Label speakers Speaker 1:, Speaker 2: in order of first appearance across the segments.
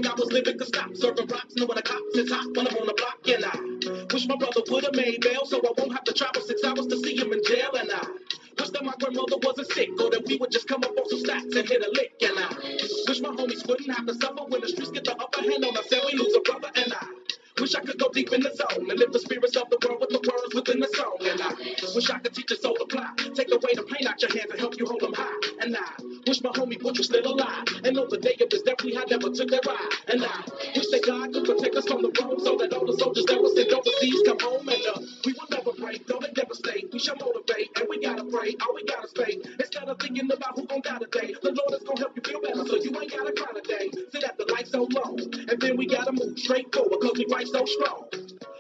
Speaker 1: way I was living could stop. Serving rocks, knowing the cops is hot when I'm on the block. And I wish my brother would have made bail so I won't have to travel 6 hours to see him in jail. And I wish that my grandmother wasn't sick or that we would just come up on some stacks and hit a lick. And I wish my homies wouldn't have to suffer when the streets get the upper hand on us and we lose a brother. And I wish I could go deep in the zone and lift the spirits of the world with the words within the song. And I wish I could teach a soul to fly, take away the pain out your hands and help you hold them high. And I wish my homie Butch was still alive and on the day of his death we had never took that ride. And I wish that God could protect us from the road so that all the soldiers that were sent overseas come home. And we will never break, though they devastate. We shall motivate and we gotta pray, all we gotta spay. Instead of thinking about who gon' die today, the Lord is gon' help you feel better so you ain't gotta cry today. Sit at the light so low and then we gotta move straight forward cause we right so strong.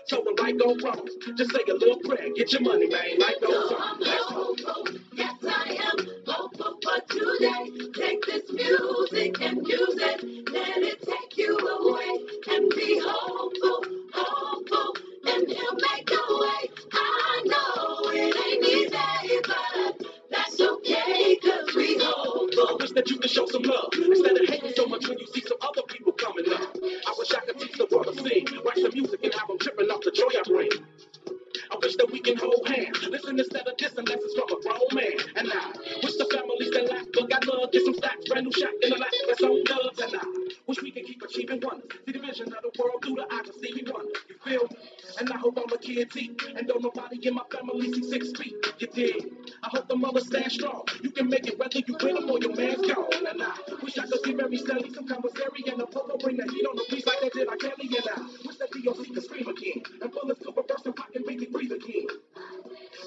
Speaker 1: So when life go wrong, just say a little prayer, get your money, man. Life goes on. Let's go. Yes, I am hopeful for today. Take this music and use it. Let it take you away and be hopeful, hopeful, and he'll make a way. I know it ain't easy, but that's okay, cause we hopeful. I wish that you could show some love instead of hating so much when you see some other people coming up. I wish I could teach the world to sing, write some music and have them tripping off the joy I bring. I wish that we can hold hands, listen instead of dissing lessons from a grown man. And I wish the families that lack but got love, get some stacks, brand new shot in the lap that's on dubs. And I wish we could keep achieving wonders, see the vision of the world through the eyes of Stevie Wonder. You feel me? And I hope all the kids eat, and don't nobody in my family see 6 feet. You dig? I hope the mothers stand strong. You can make it whether you win them or your man's gone. And I wish I could give every Sally some commissary and a popo bring the heat on the beats like they did on Kelly. And I wish that DOC could scream again, and bullets could reverse and pop and make me breathe again.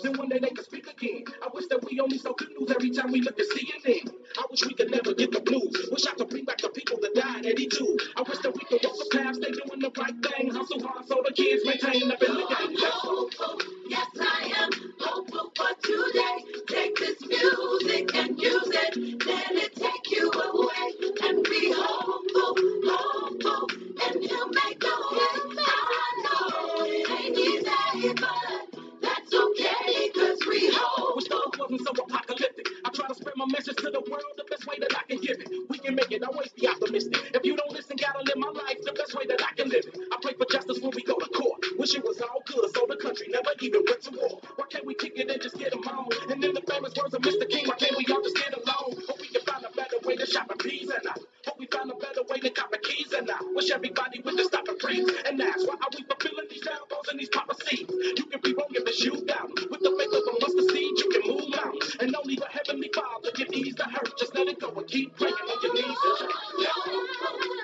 Speaker 1: Then one day they could speak again. I wish that we only saw good news every time we look at CNN. I wish we could never get the blues. Wish I could bring back the people that died at 82. I wish that we could walk the path, stay doing the right thing. Hustle hard so the kids maintain up in the game. Hopeful, yes I am hopeful for today. Take this music and use it. Let it take you away and be hopeful, hopeful, and he'll make a way. I know it ain't easy, but that's okay, cause we hope. Wish love wasn't so apocalyptic. I try to spread my message to the world the best way that I can give it. We can make it, always be optimistic. If you don't listen, gotta live my life the best way that I can live it. I pray for justice when we go to court. Wish it was all good, so the country never even went to war. Why can't we kick it and just get them on? And in the famous words of Mr. King, why can't we all just get along? Hope we can find a better way to shop and peas and I hope we find a better way to cop the keys and I wish everybody would just stop and freeze and ask why are we fulfilling these downfalls and these prophecies? You can be wrong if it's you down. With the faith of a mustard seed, you can move mountains. And only the Heavenly Father can ease the hurt. Just let it go and keep praying on your knees.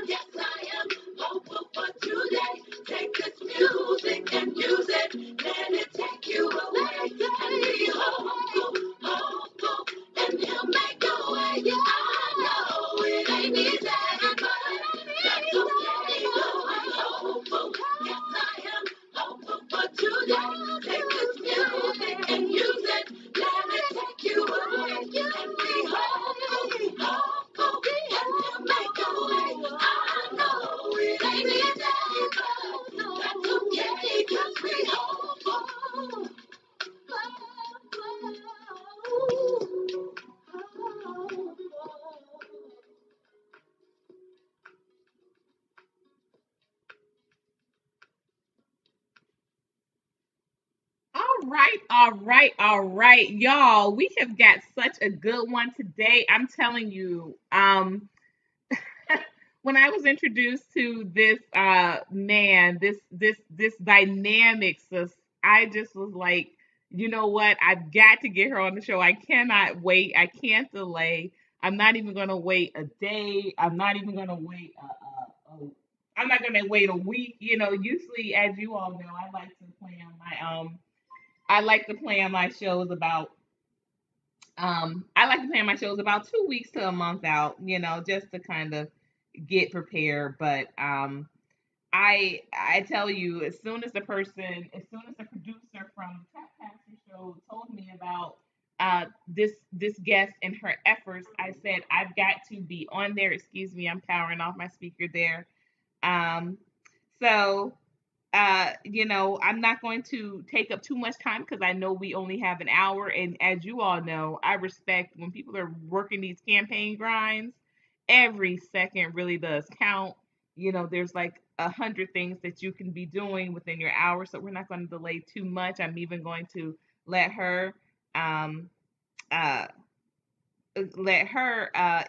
Speaker 1: Yes, I am hopeful for today. Take this music and use it. Let it take you away. And be hopeful, hopeful, and he'll make a way. I know it ain't easy, but that's okay. So I'm hopeful. Yes, I am hopeful for today. Take this music and use it. Let it take you away. And be hopeful, hopeful, and he'll make a way. I know it ain't easy, but that's okay, 'cause we hopeful.
Speaker 2: All right, all right, all right, y'all. We have got such a good one today. I'm telling you, when I was introduced to this man, this dynamics, I just was like, you know what? I've got to get her on the show. I cannot wait. I can't delay. I'm not even gonna wait a day. I'm not even gonna wait I'm not gonna wait a week. You know, usually, as you all know, I like to plan my shows about I like to plan my shows about 2 weeks to a month out, you know, just to kind of get prepared. But I tell you, as soon as the producer from the Tap Pastor Show told me about this guest and her efforts, I said I've got to be on there. Excuse me, I'm powering off my speaker there. Um, so you know, I'm not going to take up too much time because I know we only have an hour. And as you all know, I respect when people are working these campaign grinds, every second really does count. there's like 100 things that you can be doing within your hour. So we're not going to delay too much. I'm even going to let her um, uh,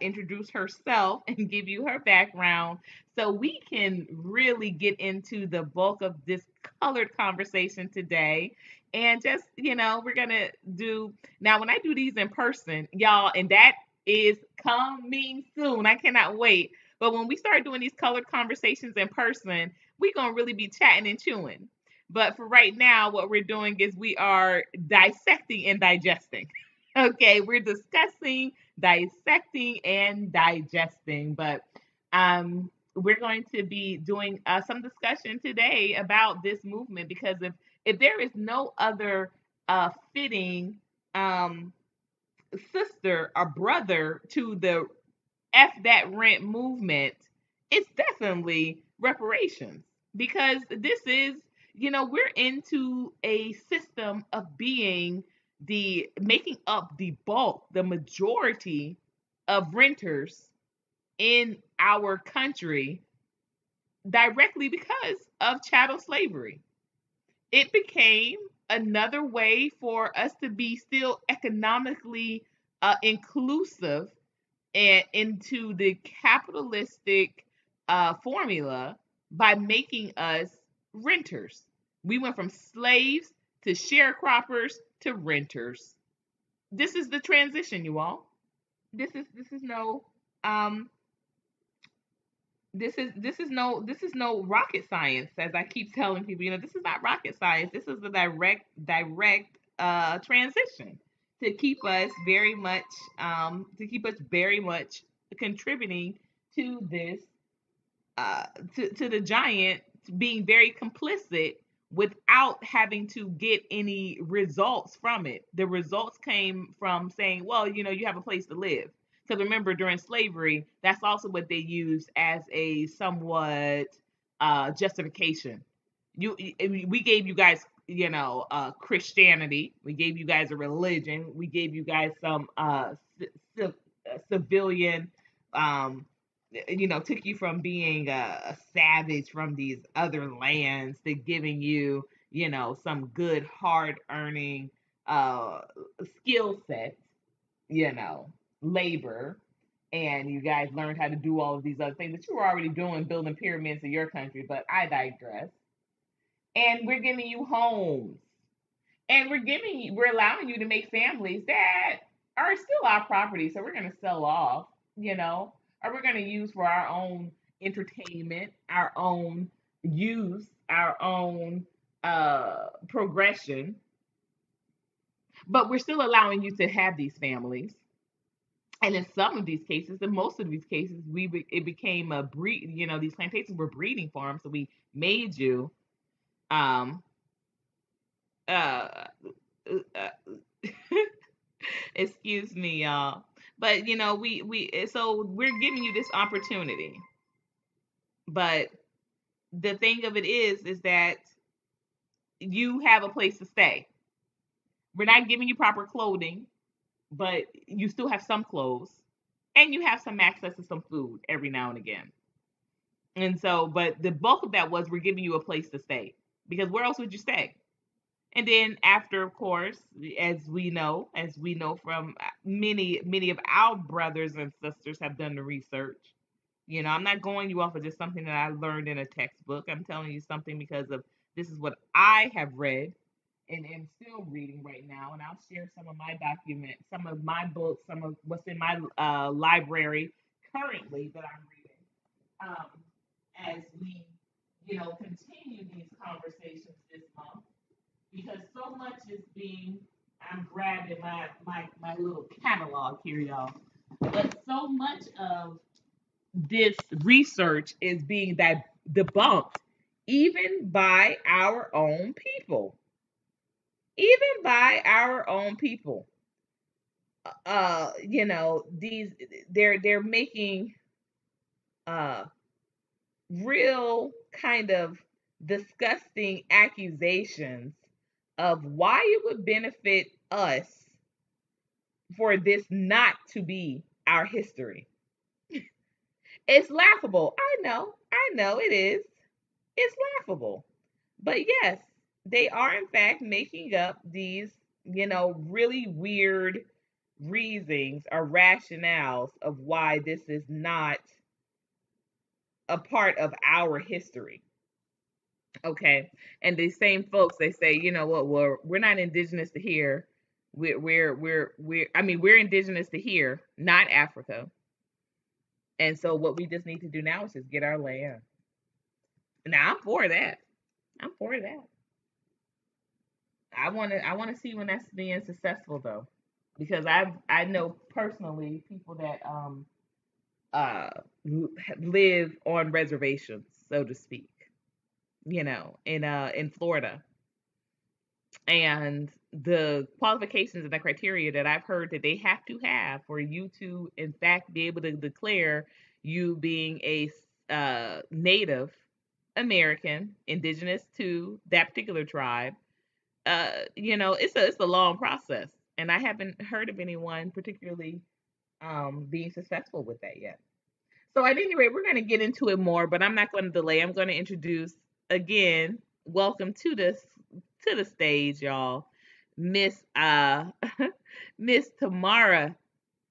Speaker 2: introduce herself and give you her background so we can really get into the bulk of this colored conversation today. And just, we're going to do now when I do these in person, y'all, and that is coming soon. I cannot wait. But when we start doing these colored conversations in person, we're going to really be chatting and chewing. But for right now, what we're doing is we are dissecting and digesting. Okay, we're discussing, dissecting, and digesting. But we're going to be doing some discussion today about this movement because if there is no other fitting sister or brother to the F that rent movement, it's definitely reparations because this is, we're into a system of being making up the bulk, the majority of renters in our country directly because of chattel slavery. It became another way for us to be still economically inclusive and into the capitalistic formula by making us renters. We went from slaves to sharecroppers to renters. This is the transition, you all. This is no um this is no rocket science, as I keep telling people. This is not rocket science. This is a direct transition to keep us very much contributing to this uh to the giant being very complicit without having to get any results from it. The results came from saying, well, you have a place to live. Because remember, during slavery, that's also what they used as a somewhat justification. We gave you guys, Christianity. We gave you guys a religion. We gave you guys some civilian, um, took you from being a savage from these other lands to giving you, some good hard earning uh, skill set, you know, labor, and you guys learned how to do all of these other things that you were already doing, building pyramids in your country. But I digress. And we're giving you homes, and we're allowing you to make families that are still our property. So we're going to sell off, or we're going to use for our own entertainment, our own use, our own progression. But we're still allowing you to have these families. And in some of these cases, in most of these cases, it became a breed. These plantations were breeding farms, so we made you um uh, excuse me, y'all. But so we're giving you this opportunity. But the thing of it is that you have a place to stay. We're not giving you proper clothing, but you still have some clothes, and you have some access to some food every now and again. And so, but the bulk of that was we're giving you a place to stay because where else would you stay? And then after, of course, as we know from many of our brothers and sisters have done the research. I'm not going you off of just something that I learned in a textbook. I'm telling you something because of this is what I have read and am still reading right now. And I'll share some of my documents, some of my books, some of what's in my library currently that I'm reading. As we, continue these conversations this month because so much is being. I'm grabbing my little catalog here, y'all. But so much of this research is being debunked, even by our own people. Even by our own people. These they're making uh real kind of disgusting accusations of why it would benefit us for this not to be our history. It's laughable. I know it is. It's laughable. But yes, they are in fact making up these, really weird reasons or rationales of why this is not a part of our history. Okay. And these same folks, they say, you know what, we're not indigenous to here. We're indigenous to here, not Africa. And so what we just need to do now is just get our land. Now I'm for that. I'm for that. I wanna see when that's being successful though. Because I know personally people that uh live on reservations, so to speak, in Florida. And the qualifications and the criteria that I've heard that they have to have for you to in fact be able to declare you being a Native American, indigenous to that particular tribe, it's a long process, and I haven't heard of anyone particularly being successful with that yet. So at any rate, we're going to get into it more, but I'm not going to delay. I'm going to introduce again. Welcome to the stage, y'all, Miss Miss Tamara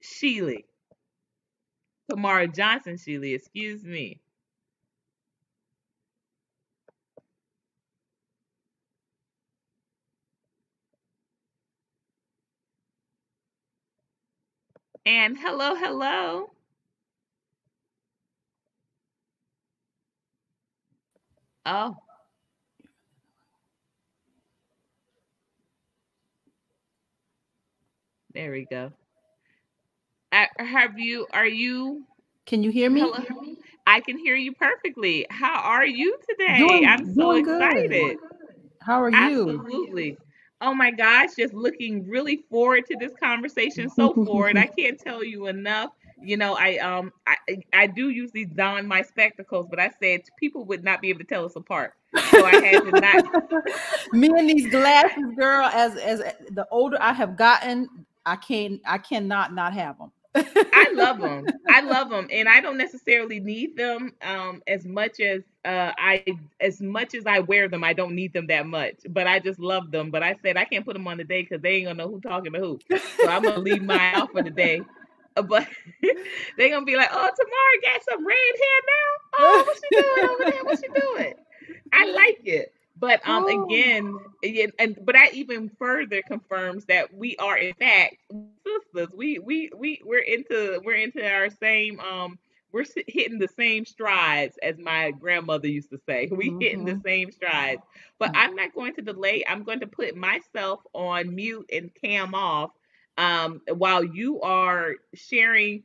Speaker 2: Shealey, Tamara Johnson Shealey. Excuse me. And hello, hello. Oh, there we go. Have you? Are you?
Speaker 3: Can you hear me?
Speaker 2: Hello. I can hear you perfectly. How are you today? I'm so
Speaker 3: Doing good.
Speaker 2: excited.
Speaker 3: How are you?
Speaker 2: Absolutely. Oh my gosh, just looking really forward to this conversation. So forward. I can't tell you enough. I do usually don my spectacles, but I said people would not be able to tell us apart. So I had to not.
Speaker 3: Me and these glasses, girl. As the older I have gotten, I cannot not have them.
Speaker 2: I love them. I love them, and I don't necessarily need them as much as I wear them. I don't need them that much, but I just love them. But I said I can't put them on today because they ain't gonna know who talking to who. So I'm gonna leave mine out for the day. But they're gonna be like, "Oh, Tamara got some red hair now. Oh, what's she doing over there? What's she doing?" I like it. But
Speaker 3: Oh.
Speaker 2: again, but that even further confirms that we are in fact sisters. We're into our same hitting the same strides, as my grandmother used to say. We hitting the
Speaker 3: Mhm.
Speaker 2: same strides. But I'm not going to delay. I'm going to put myself on mute and cam off while you are sharing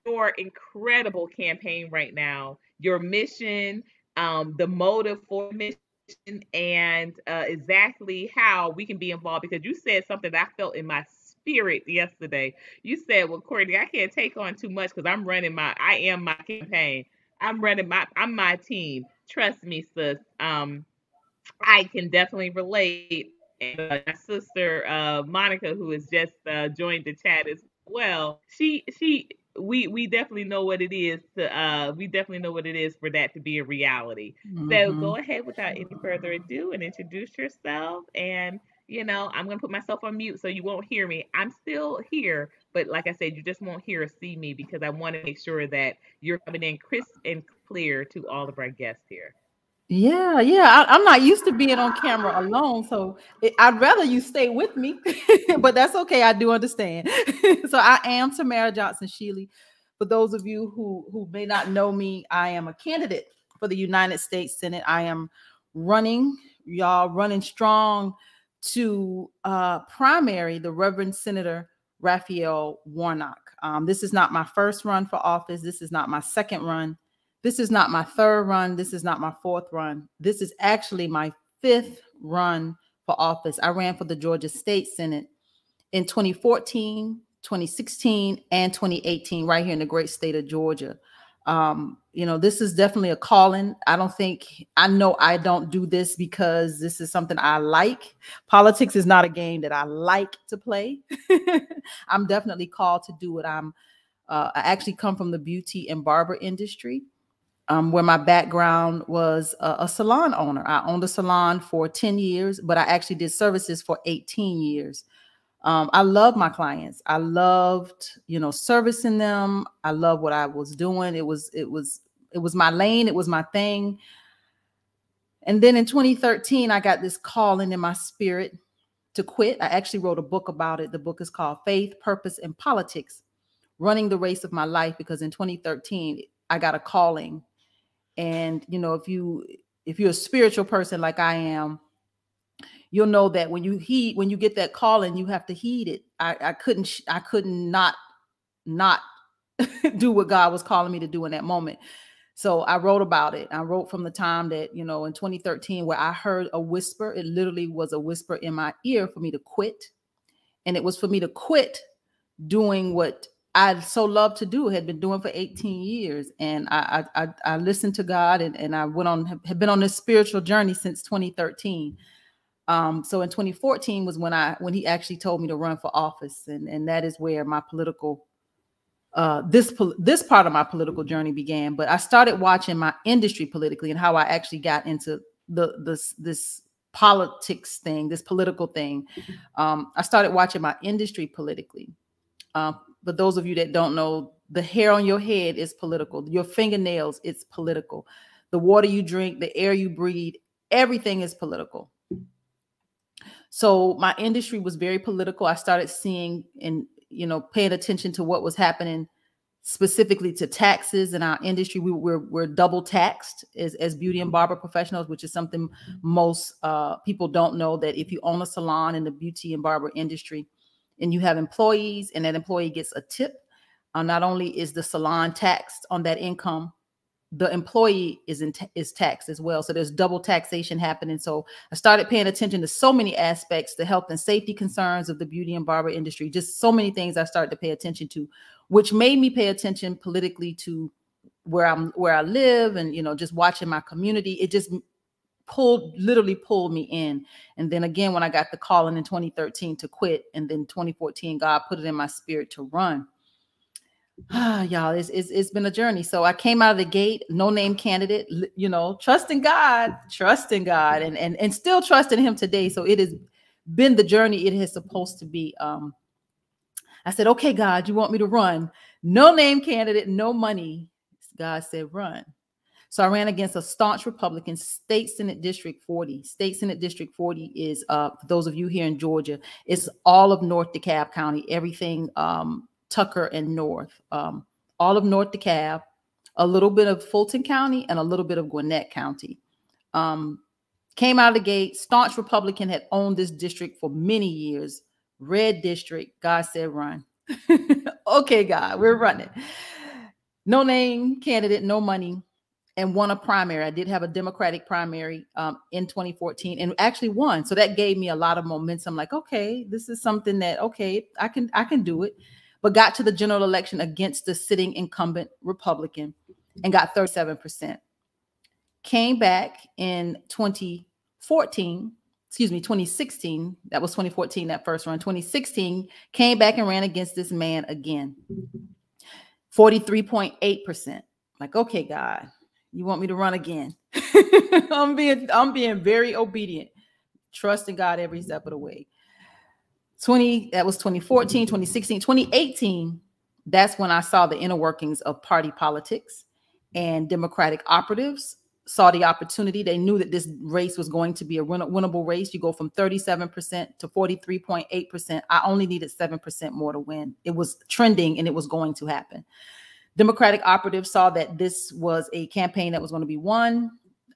Speaker 2: your incredible campaign right now, your mission, the motive for the mission, and exactly how we can be involved. Because you said something that I felt in my spirit yesterday. You said, "Well, Courtney, I can't take on too much because I am my campaign. I'm my team. Trust me, sis. I can definitely relate." And my sister Monica, who has just joined the chat as well, we definitely know what it is for that to be a reality. So go
Speaker 3: Mhm.
Speaker 2: ahead without any further ado and introduce yourself. And I'm gonna put myself on mute so you won't hear me. I'm still here, but like I said, you just won't hear or see me because I want to make sure that you're coming in crisp and clear to all of our guests here.
Speaker 3: Yeah, yeah. I'm not used to being on camera alone, so I'd rather you stay with me, but that's okay. I do understand. So I am Tamara Johnson Shealey. For those of you who may not know me, I am a candidate for the United States Senate. I am running, y'all, running strong to primary the Reverend Senator Raphael Warnock. This is not my first run for office. This is not my second run. This is not my third run. This is not my fourth run. This is actually my fifth run for office. I ran for the Georgia State Senate in 2014, 2016, and 2018, right here in the great state of Georgia. This is definitely a calling. I know I don't do this because this is something I like. Politics is not a game that I like to play. I'm definitely called to do what I'm I actually come from the beauty and barber industry, where my background was a salon owner. I owned a salon for 10 years, but I actually did services for 18 years. I love my clients. I loved, servicing them. I love what I was doing. It was my lane. It was my thing. And then in 2013, I got this calling in my spirit to quit. I actually wrote a book about it. The book is called Faith, Purpose, and Politics: Running the Race of My Life. Because in 2013, I got a calling. And, if you're a spiritual person like I am, you'll know that when you get that calling, you have to heed it. I couldn't not do what God was calling me to do in that moment. So I wrote about it. I wrote from the time that, in 2013, where I heard a whisper. It literally was a whisper in my ear for me to quit. And it was for me to quit doing what I so loved to do, had been doing for 18 years. And I listened to God, and I have been on this spiritual journey since 2013. So in 2014 was when he actually told me to run for office. And that is where my political, this part of my political journey began. But I started watching my industry politically, and how I actually got into this politics thing, this political thing. I started watching my industry politically. But those of you that don't know, the hair on your head is political. Your fingernails, it's political. The water you drink, the air you breathe, everything is political. So my industry was very political. I started seeing and, paying attention to what was happening specifically to taxes in our industry. We're double taxed as beauty and barber professionals, which is something most people don't know, that if you own a salon in the beauty and barber industry and you have employees and that employee gets a tip, not only is the salon taxed on that income, the employee is taxed as well. So there's double taxation happening. So I started paying attention to so many aspects, the health and safety concerns of the beauty and barber industry, just so many things I started to pay attention to, which made me pay attention politically to where I live, and, just watching my community. It just literally pulled me in. And then again, when I got the calling in 2013 to quit, and then 2014, God put it in my spirit to run. Y'all, it's been a journey. So I came out of the gate, no name candidate, trusting God, and still trusting him today. So it has been the journey it is supposed to be. I said, okay, God, you want me to run? No name candidate, no money. God said, run. So I ran against a staunch Republican, State Senate District 40. State Senate District 40 is, for those of you here in Georgia, it's all of North DeKalb County, everything Tucker and North, all of North DeKalb, a little bit of Fulton County, and a little bit of Gwinnett County. Came out of the gate, staunch Republican, had owned this district for many years. Red district. God said, run. Okay, God, we're running. No name candidate, no money, and won a primary. I did have a Democratic primary in 2014 and actually won. So that gave me a lot of momentum. Like, okay, this is something that, okay, I can do it. But got to the general election against the sitting incumbent Republican and got 37%. Came back in 2016. That was 2014, that first run. 2016, came back and ran against this man again. 43.8%. Like, okay, God, you want me to run again? I'm being very obedient, trusting God every step of the way. That was 2014, 2016, 2018. That's when I saw the inner workings of party politics, and Democratic operatives saw the opportunity. They knew that this race was going to be a winnable race. You go from 37% to 43.8%. I only needed 7% more to win. It was trending and it was going to happen. Democratic operatives saw that this was a campaign that was going to be won.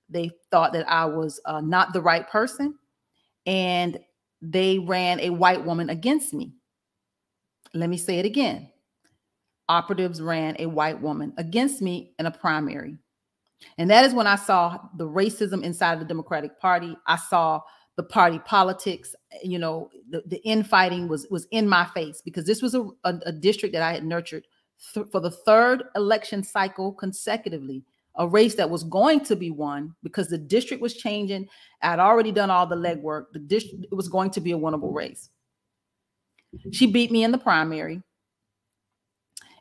Speaker 3: They thought that I was not the right person, and they ran a white woman against me. Let me say it again. Operatives ran a white woman against me in a primary. And that is when I saw the racism inside of the Democratic Party. I saw the party politics. The infighting was in my face, because this was a district that I had nurtured for the third election cycle consecutively, a race that was going to be won because the district was changing. I'd already done all the legwork. It was going to be a winnable race. She beat me in the primary.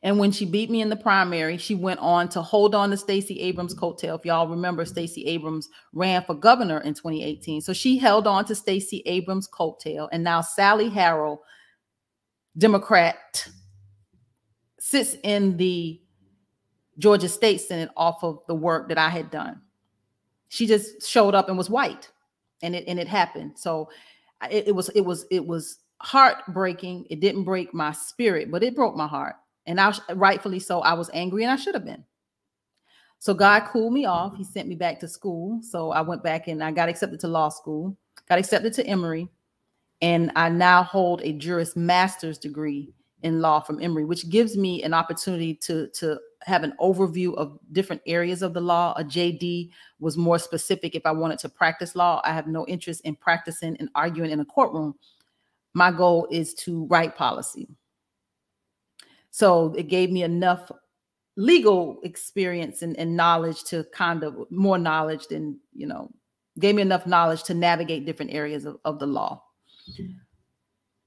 Speaker 3: And when she beat me in the primary, she went on to hold on to Stacey Abrams' coattail. If y'all remember, Stacey Abrams ran for governor in 2018. So she held on to Stacey Abrams' coattail. And now Sally Harrell, Democrat, sits in the Georgia State Senate off of the work that I had done. She just showed up and was white, and it happened. So it was heartbreaking. It didn't break my spirit, but it broke my heart. And rightfully so, I was angry, and I should have been. So God cooled me off. He sent me back to school. So I went back and I got accepted to law school, got accepted to Emory, and I now hold a Juris Master's degree in law from Emory, which gives me an opportunity to have an overview of different areas of the law. A JD was more specific if I wanted to practice law. I have no interest in practicing and arguing in a courtroom. My goal is to write policy. So it gave me enough legal experience and knowledge to kind of more knowledge than, gave me enough knowledge to navigate different areas of the law.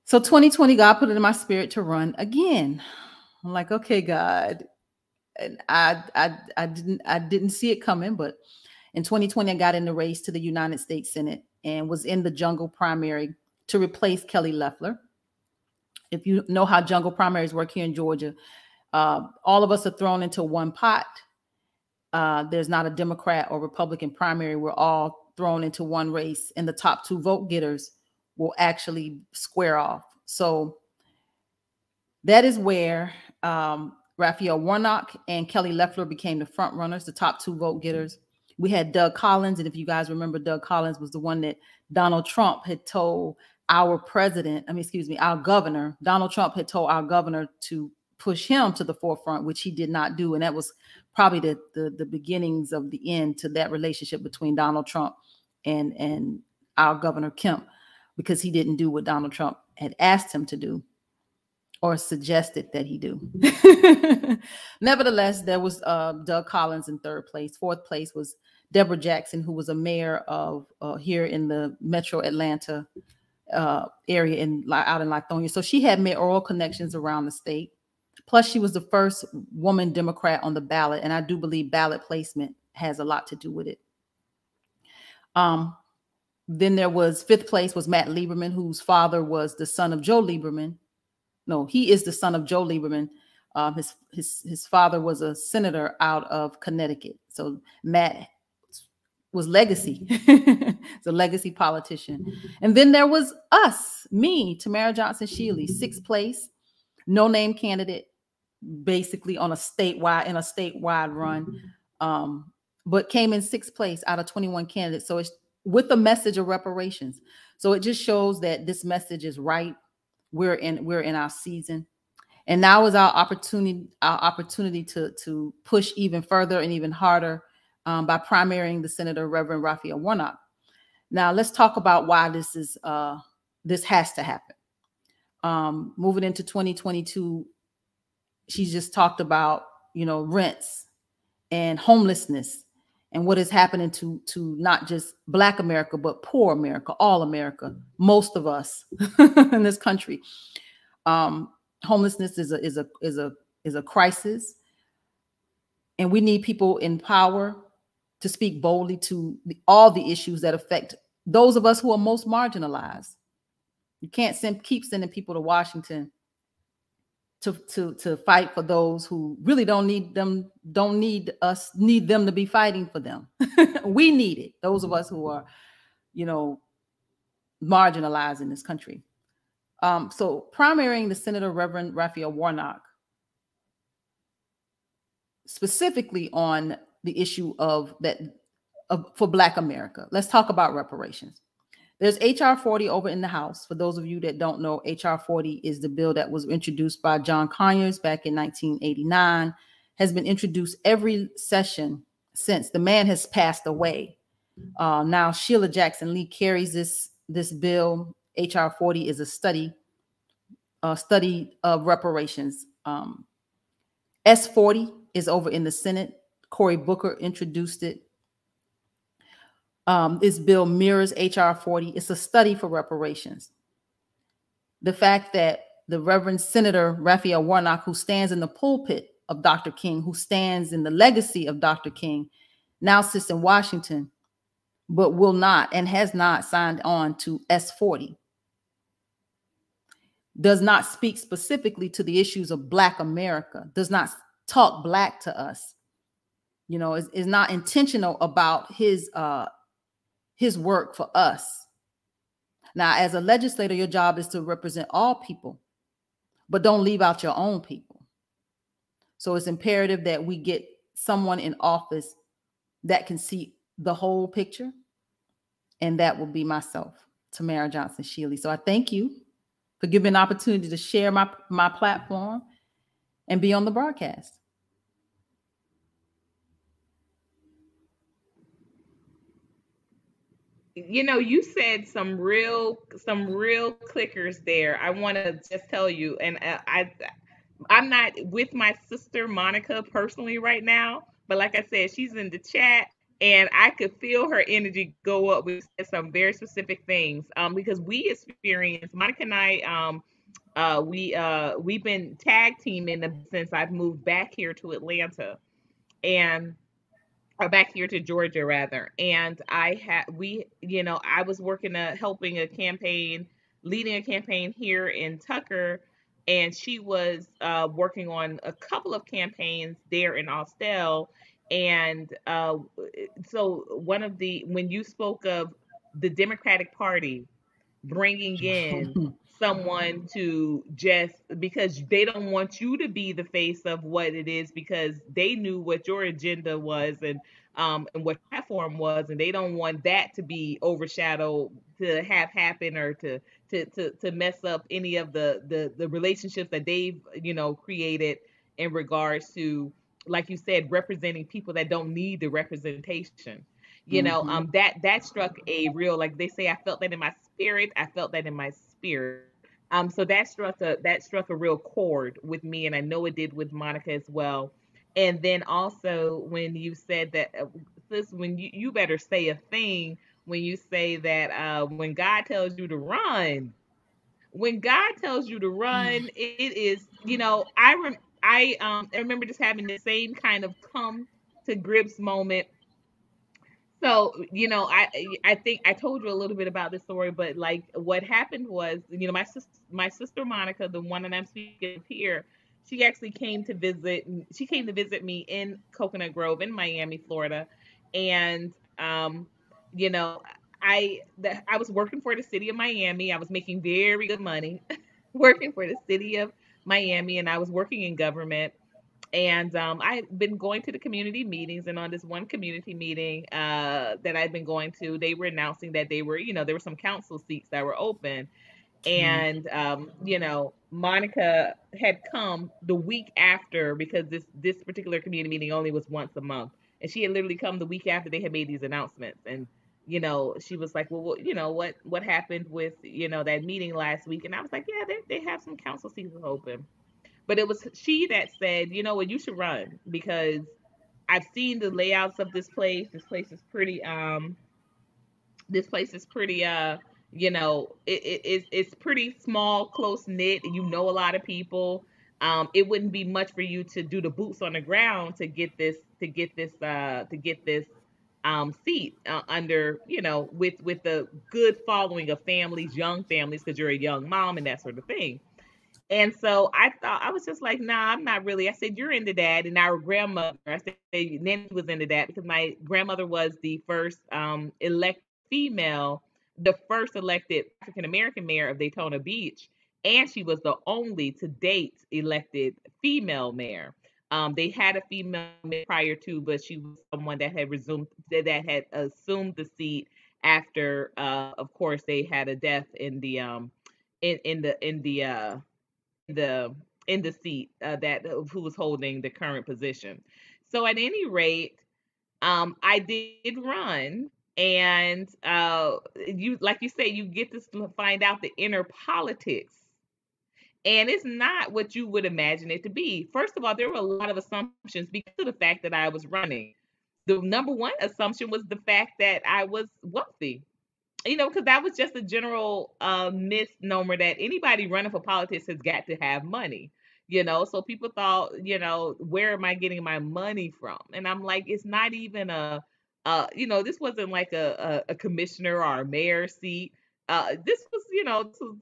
Speaker 3: So 2020, God put it in my spirit to run again. I'm like, okay, God. And I didn't see it coming, but in 2020, I got in the race to the United States Senate and was in the jungle primary to replace Kelly Loeffler. If you know how jungle primaries work here in Georgia, all of us are thrown into one pot. There's not a Democrat or Republican primary. We're all thrown into one race, and the top 2 vote getters will actually square off. So that is where Raphael Warnock and Kelly Loeffler became the front runners, the top 2 vote getters. We had Doug Collins, and if you guys remember, Doug Collins was the one that Donald Trump had told our governor. Donald Trump had told our governor to push him to the forefront, which he did not do. And that was probably the beginnings of the end to that relationship between Donald Trump and our Governor Kemp, because he didn't do what Donald Trump had asked him to do or suggested that he do. Nevertheless, there was Doug Collins in 3rd place. 4th place was Deborah Jackson, who was a mayor of here in the Metro Atlanta area out in Lithonia. So she had mayoral connections around the state. Plus, she was the first woman Democrat on the ballot, and I do believe ballot placement has a lot to do with it. Then there was 5th place was Matt Lieberman, whose father was the son of Joe Lieberman. No, he is the son of Joe Lieberman. His father was a senator out of Connecticut. So Matt was legacy. It's a legacy politician. And then there was us, me, Tamara Johnson Shealey, 6th place, no name candidate, basically in a statewide run, but came in 6th place out of 21 candidates. So it's with the message of reparations. So it just shows that this message is right. We're in our season. And now is our opportunity to push even further and even harder by primarying the Senator Reverend Raphael Warnock. Now let's talk about why this has to happen. Moving into 2022, she's just talked about, rents and homelessness and what is happening to not just Black America, but poor America, all America, most of us in this country. Homelessness is a crisis, and we need people in power to speak boldly to all the issues that affect those of us who are most marginalized. You can't keep sending people to Washington to fight for those who really don't need them to be fighting for them. We need it. Those of us who are, marginalized in this country. So primarying the Senator Reverend Raphael Warnock, specifically on the issue for Black America. Let's talk about reparations. There's HR 40 over in the House. For those of you that don't know, HR 40 is the bill that was introduced by John Conyers back in 1989, has been introduced every session since. The man has passed away. Now Sheila Jackson Lee carries this bill. HR 40 is a study of reparations. S40 is over in the Senate. Cory Booker introduced it. This bill mirrors HR 40. It's a study for reparations. The fact that the Reverend Senator Raphael Warnock, who stands in the pulpit of Dr. King, who stands in the legacy of Dr. King, now sits in Washington, but will not and has not signed on to S40, does not speak specifically to the issues of Black America, does not talk Black to us, is not intentional about his work for us. Now, as a legislator, your job is to represent all people, but don't leave out your own people. So it's imperative that we get someone in office that can see the whole picture, and that will be myself, Tamara Johnson Shealey. So I thank you for giving me an opportunity to share my platform and be on the broadcast.
Speaker 2: You said some real clickers there. I want to just tell you, and I'm not with my sister Monica personally right now, but like I said, she's in the chat, and I could feel her energy go up. We said some very specific things, because we experienced, Monica and I, we've been tag teaming since I've moved back here to Atlanta, and or back here to Georgia rather. And I was working helping a campaign, leading a campaign here in Tucker, and she was working on a couple of campaigns there in Austell. And so when you spoke of the Democratic Party bringing in someone to just because they don't want you to be the face of what it is, because they knew what your agenda was, and what platform was, and they don't want that to be overshadowed, to have happen, or to mess up any of the relationships that they've created in regards to, like you said, representing people that don't need the representation. That struck a real, like they say, I felt that in my spirit. I felt that in my spirit. So that struck a real chord with me, and I know it did with Monica as well. And then also when you said that, sis, when you better say a thing when you say that, when God tells you to run, when God tells you to run, it is, I remember just having the same kind of come to grips moment. So, I think I told you a little bit about this story, but like what happened was, my sister Monica, the one that I'm speaking of here, she actually came to visit. She came to visit me in Coconut Grove in Miami, Florida, and you know, I was working for the city of Miami. I was making very good money working for the city of Miami, and I was working in government. And I've been going to the community meetings, and on this one community meeting that I've been going to, they were announcing that there were some council seats that were open. And Monica had come the week after, because this particular community meeting only was once a month, and she had literally come the week after they had made these announcements. And she was like, well, what happened with that meeting last week? And I was like, yeah, they have some council seats open. But it was she that said, you know what, you should run, because I've seen the layouts of this place. This place is pretty it's pretty small, close knit, and a lot of people. It wouldn't be much for you to do the boots on the ground to get this seat, under, with the good following of families, young families, because you're a young mom and that sort of thing. And so I was just like, nah, I'm not really. I said, you're into that. And our grandmother, I said, Nanny was into that, because my grandmother was the first elected female, the first elected African American mayor of Daytona Beach. And she was the only to date elected female mayor. They had a female mayor prior to, but she was someone that had assumed the seat after, of course, they had a death in the the in the seat, that who was holding the current position. So at any rate, I did run, and you like you say, you get to find out the inner politics, and it's not what you would imagine it to be. First of all, there were a lot of assumptions because of the fact that I was running. The number one assumption was the fact that I was wealthy. because that was just a general misnomer that anybody running for politics has got to have money. So people thought, where am I getting my money from? And I'm like, it's not even this wasn't like a commissioner or a mayor seat. This was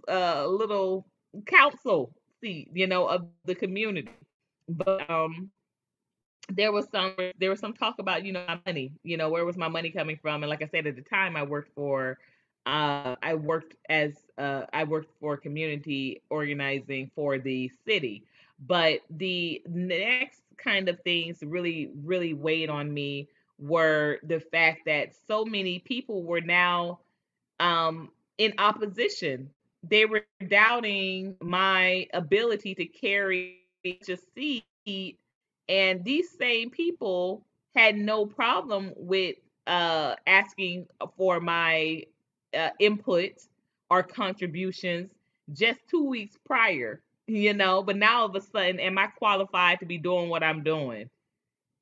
Speaker 2: a little council seat, of the community. But there was some talk about my money, where was my money coming from? And like I said, at the time I worked for community organizing for the city. But the next kind of things really really weighed on me were the fact that so many people were now in opposition. They were doubting my ability to carry just seat, and these same people had no problem with asking for my input or contributions just 2 weeks prior. But now all of a sudden, am I qualified to be doing what I'm doing?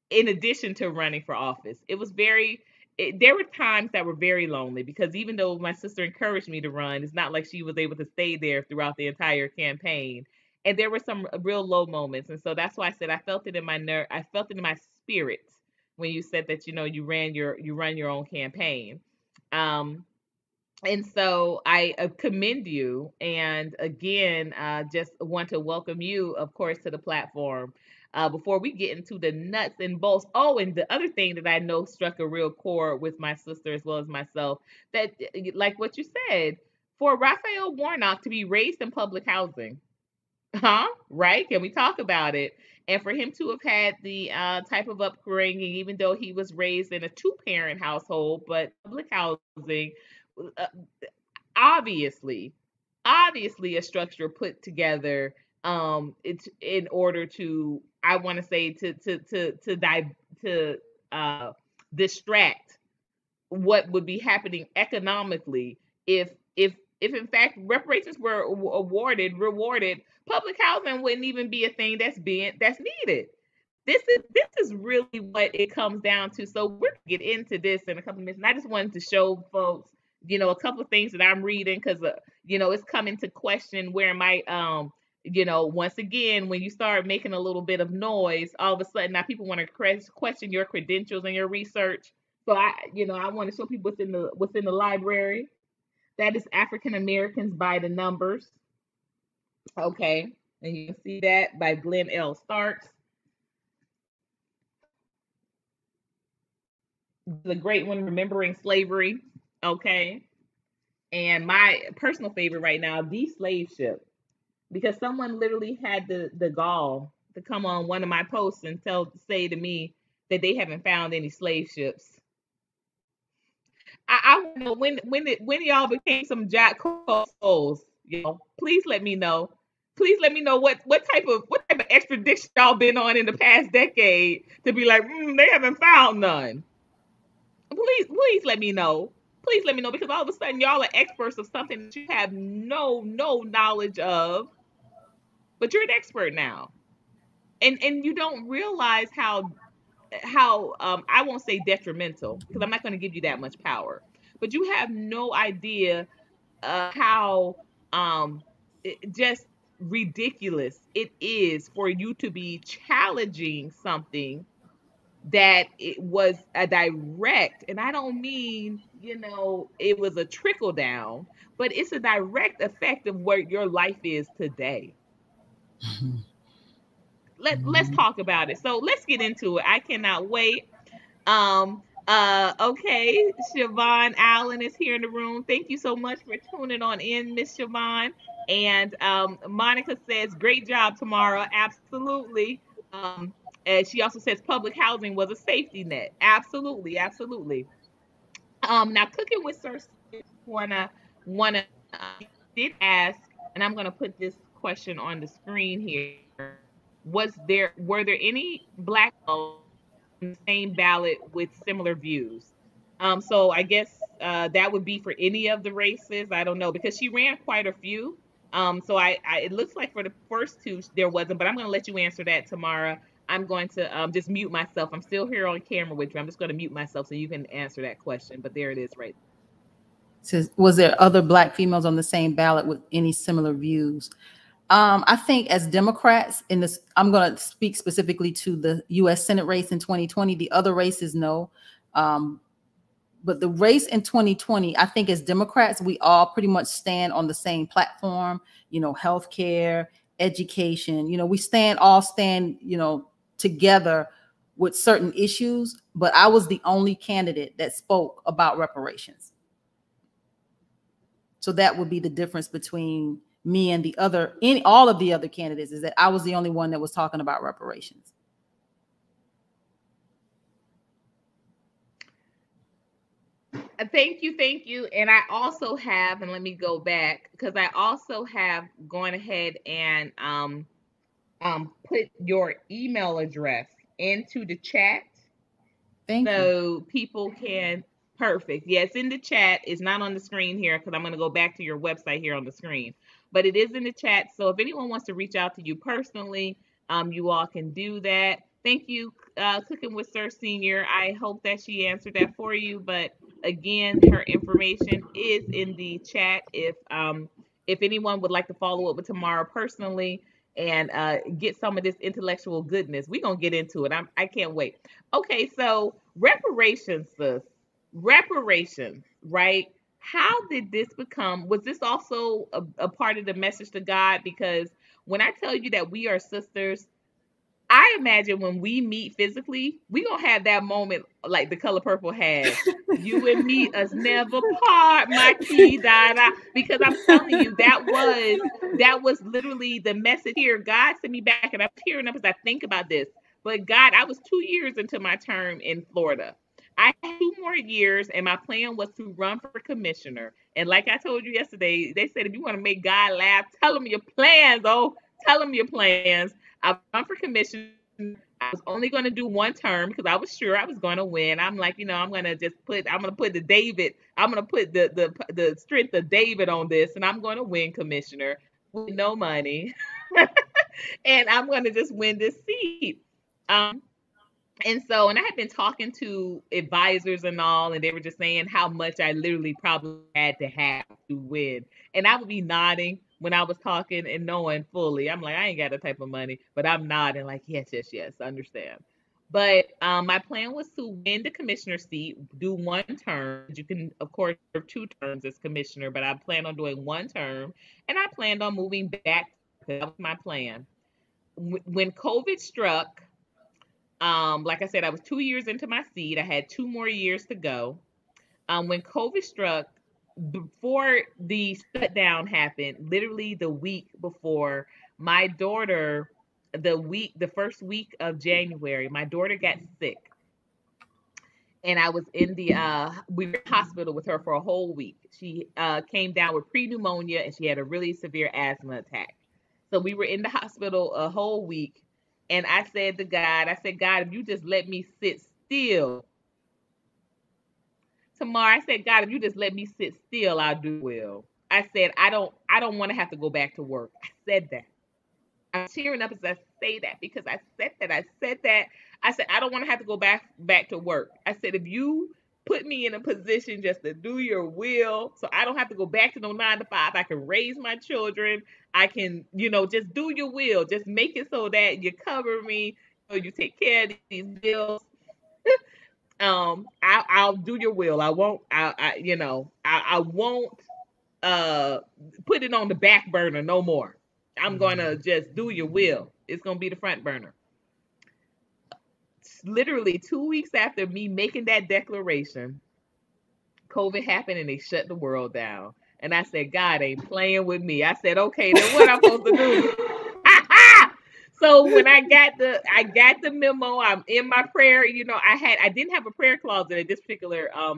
Speaker 2: In addition to running for office. There were times that were very lonely, because even though my sister encouraged me to run, it's not like she was able to stay there throughout the entire campaign. And there were some real low moments. And so that's why I said I felt it in my I felt it in my spirit when you said that you run your own campaign. Um and so I commend you. And again, just want to welcome you, of course, to the platform. Before we get into the nuts and bolts. Oh, and the other thing that I know struck a real chord with my sister as well as myself, that, like what you said, for Raphael Warnock to be raised in public housing, huh? Right? Can we talk about it? And for him to have had the type of upbringing, even though he was raised in a two-parent household, but public housing, uh, obviously obviously a structure put together, it's in order to, I want to say, to distract what would be happening economically if if in fact reparations were rewarded. Public housing wouldn't even be a thing that's needed. This is really what it comes down to. So we're gonna get into this in a couple of minutes. And I just wanted to show folks, a couple of things that I'm reading, because it's coming to question where my once again, when you start making a little bit of noise, all of a sudden now people want to question your credentials and your research. So I want to show people what's in the library. That is African Americans by the Numbers. Okay, and you can see that by Glenn L. Starks. The great one, Remembering Slavery. Okay, and my personal favorite right now, The Slave Ship, because someone literally had the gall to come on one of my posts and say to me that they haven't found any slave ships. I want to know when y'all became some Jack souls. Please let me know. Please let me know what type of extradition y'all been on in the past decade to be like, they haven't found none. Please let me know. Please let me know, because all of a sudden y'all are experts of something that you have no knowledge of, but you're an expert now, and you don't realize how I won't say detrimental, because I'm not going to give you that much power, but you have no idea how just ridiculous it is for you to be challenging something that it was a direct, and I don't mean, it was a trickle down, but it's a direct effect of where your life is today. Let's talk about it. So let's get into it. I cannot wait. Okay, Siobhan Allen is here in the room. Thank you so much for tuning on in, Miss Siobhan. And Monica says, great job, Tamara. Absolutely. And she also says public housing was a safety net. Absolutely, absolutely. Now Cooking with Sir wanna did ask, and I'm gonna put this question on the screen here. Were there any black on the same ballot with similar views? So I guess that would be for any of the races. I don't know, because she ran quite a few. So it looks like for the first two there wasn't, but I'm going to let you answer that, Tamara. I'm going to just mute myself. I'm still here on camera with you. I'm just going to mute myself so you can answer that question. But there it is, right?
Speaker 3: Says, was there other Black females on the same ballot with any similar views? I think as Democrats in this, I'm going to speak specifically to the U.S. Senate race in 2020. The other races, no. But the race in 2020, I think as Democrats, we all pretty much stand on the same platform, healthcare, education, we all stand, together with certain issues. But I was the only candidate that spoke about reparations. So that would be the difference between me and all of the other candidates, is that I was the only one that was talking about reparations.
Speaker 2: Thank you. And I also have, and let me go back, because I also have gone ahead and put your email address into the chat.
Speaker 3: Thank you.
Speaker 2: So people can, perfect. Yeah, it's in the chat. It's not on the screen here because I'm going to go back to your website here on the screen. But it is in the chat. So if anyone wants to reach out to you personally, you all can do that. Thank you, Cooking with Sir Senior. I hope that she answered that for you. But again, her information is in the chat. If anyone would like to follow up with Tamara personally and get some of this intellectual goodness, we're going to get into it. I can't wait. Okay, so reparations, sis. Reparations, right? How did this become? Was this also a part of the message to God? Because when I tell you that we are sisters, I imagine when we meet physically, we gonna have that moment like The Color Purple had. You and me, us never part, my key, da. Because I'm telling you, that was literally the message here. God sent me back, and I'm tearing up as I think about this. But God, I was 2 years into my term in Florida. I had 2 more years, and my plan was to run for commissioner. And like I told you yesterday, they said if you want to make God laugh, tell him your plans. Oh, tell him your plans. I run for commissioner. I was only going to do 1 term because I was sure I was going to win. I'm like, I'm going to put the strength of David on this, and I'm going to win commissioner with no money. And I'm going to just win this seat. And I had been talking to advisors and all, and they were just saying how much I literally probably had to have to win. And I would be nodding when I was talking and knowing fully. I'm like, I ain't got that type of money, but I'm nodding like, yes, understand. But my plan was to win the commissioner seat, do 1 term. You can, of course, serve 2 terms as commissioner, but I planned on doing 1 term, and I planned on moving back. That was my plan. When COVID struck, like I said, I was 2 years into my seat. I had 2 more years to go. When COVID struck, before the shutdown happened, literally the week before, my daughter, the first week of January, my daughter got sick. And I was in we were in the hospital with her for a whole week. She came down with pre-pneumonia, and she had a really severe asthma attack. So we were in the hospital a whole week. And I said to God, God, if you just let me sit still. Tamara, I said, God, if you just let me sit still, I'll do well. I said, I don't want to have to go back to work. I said that. I'm tearing up as I say that because I said that. I said, I don't want to have to go back to work. I said, if you put me in a position just to do your will, so I don't have to go back to no 9 to 5, I can raise my children. I can, just do your will. Just make it so that you cover me, you take care of these bills. I'll do your will. I won't. I won't put it on the back burner no more. I'm gonna just do your will. It's gonna be the front burner. Literally 2 weeks after me making that declaration, COVID happened and they shut the world down. And I said, God ain't playing with me. I said, okay, then what I'm supposed to do? So when I got the memo, I'm in my prayer. I didn't have a prayer closet in this particular I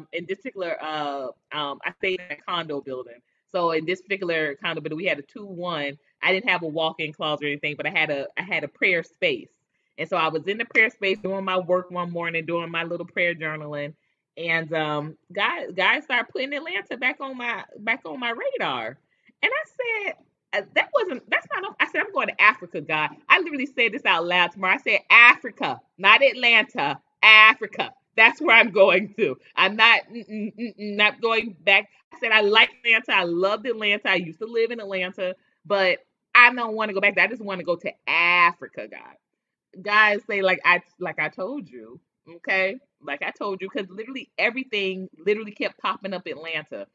Speaker 2: stayed in a condo building. So in this particular condo building, we had a 2-1. I didn't have a walk-in closet or anything, but I had a prayer space. And so I was in the prayer space doing my work one morning, doing my little prayer journaling, and God started putting Atlanta back on my radar. And I said, that's not, I said, I'm going to Africa, God. I literally said this out loud tomorrow. I said, Africa, not Atlanta, Africa. That's where I'm going to. I'm not not going back. I said I like Atlanta. I loved Atlanta. I used to live in Atlanta, but I don't want to go back there. I just want to go to Africa, guys. Say like I told you, okay? Like I told you, because literally everything literally kept popping up Atlanta.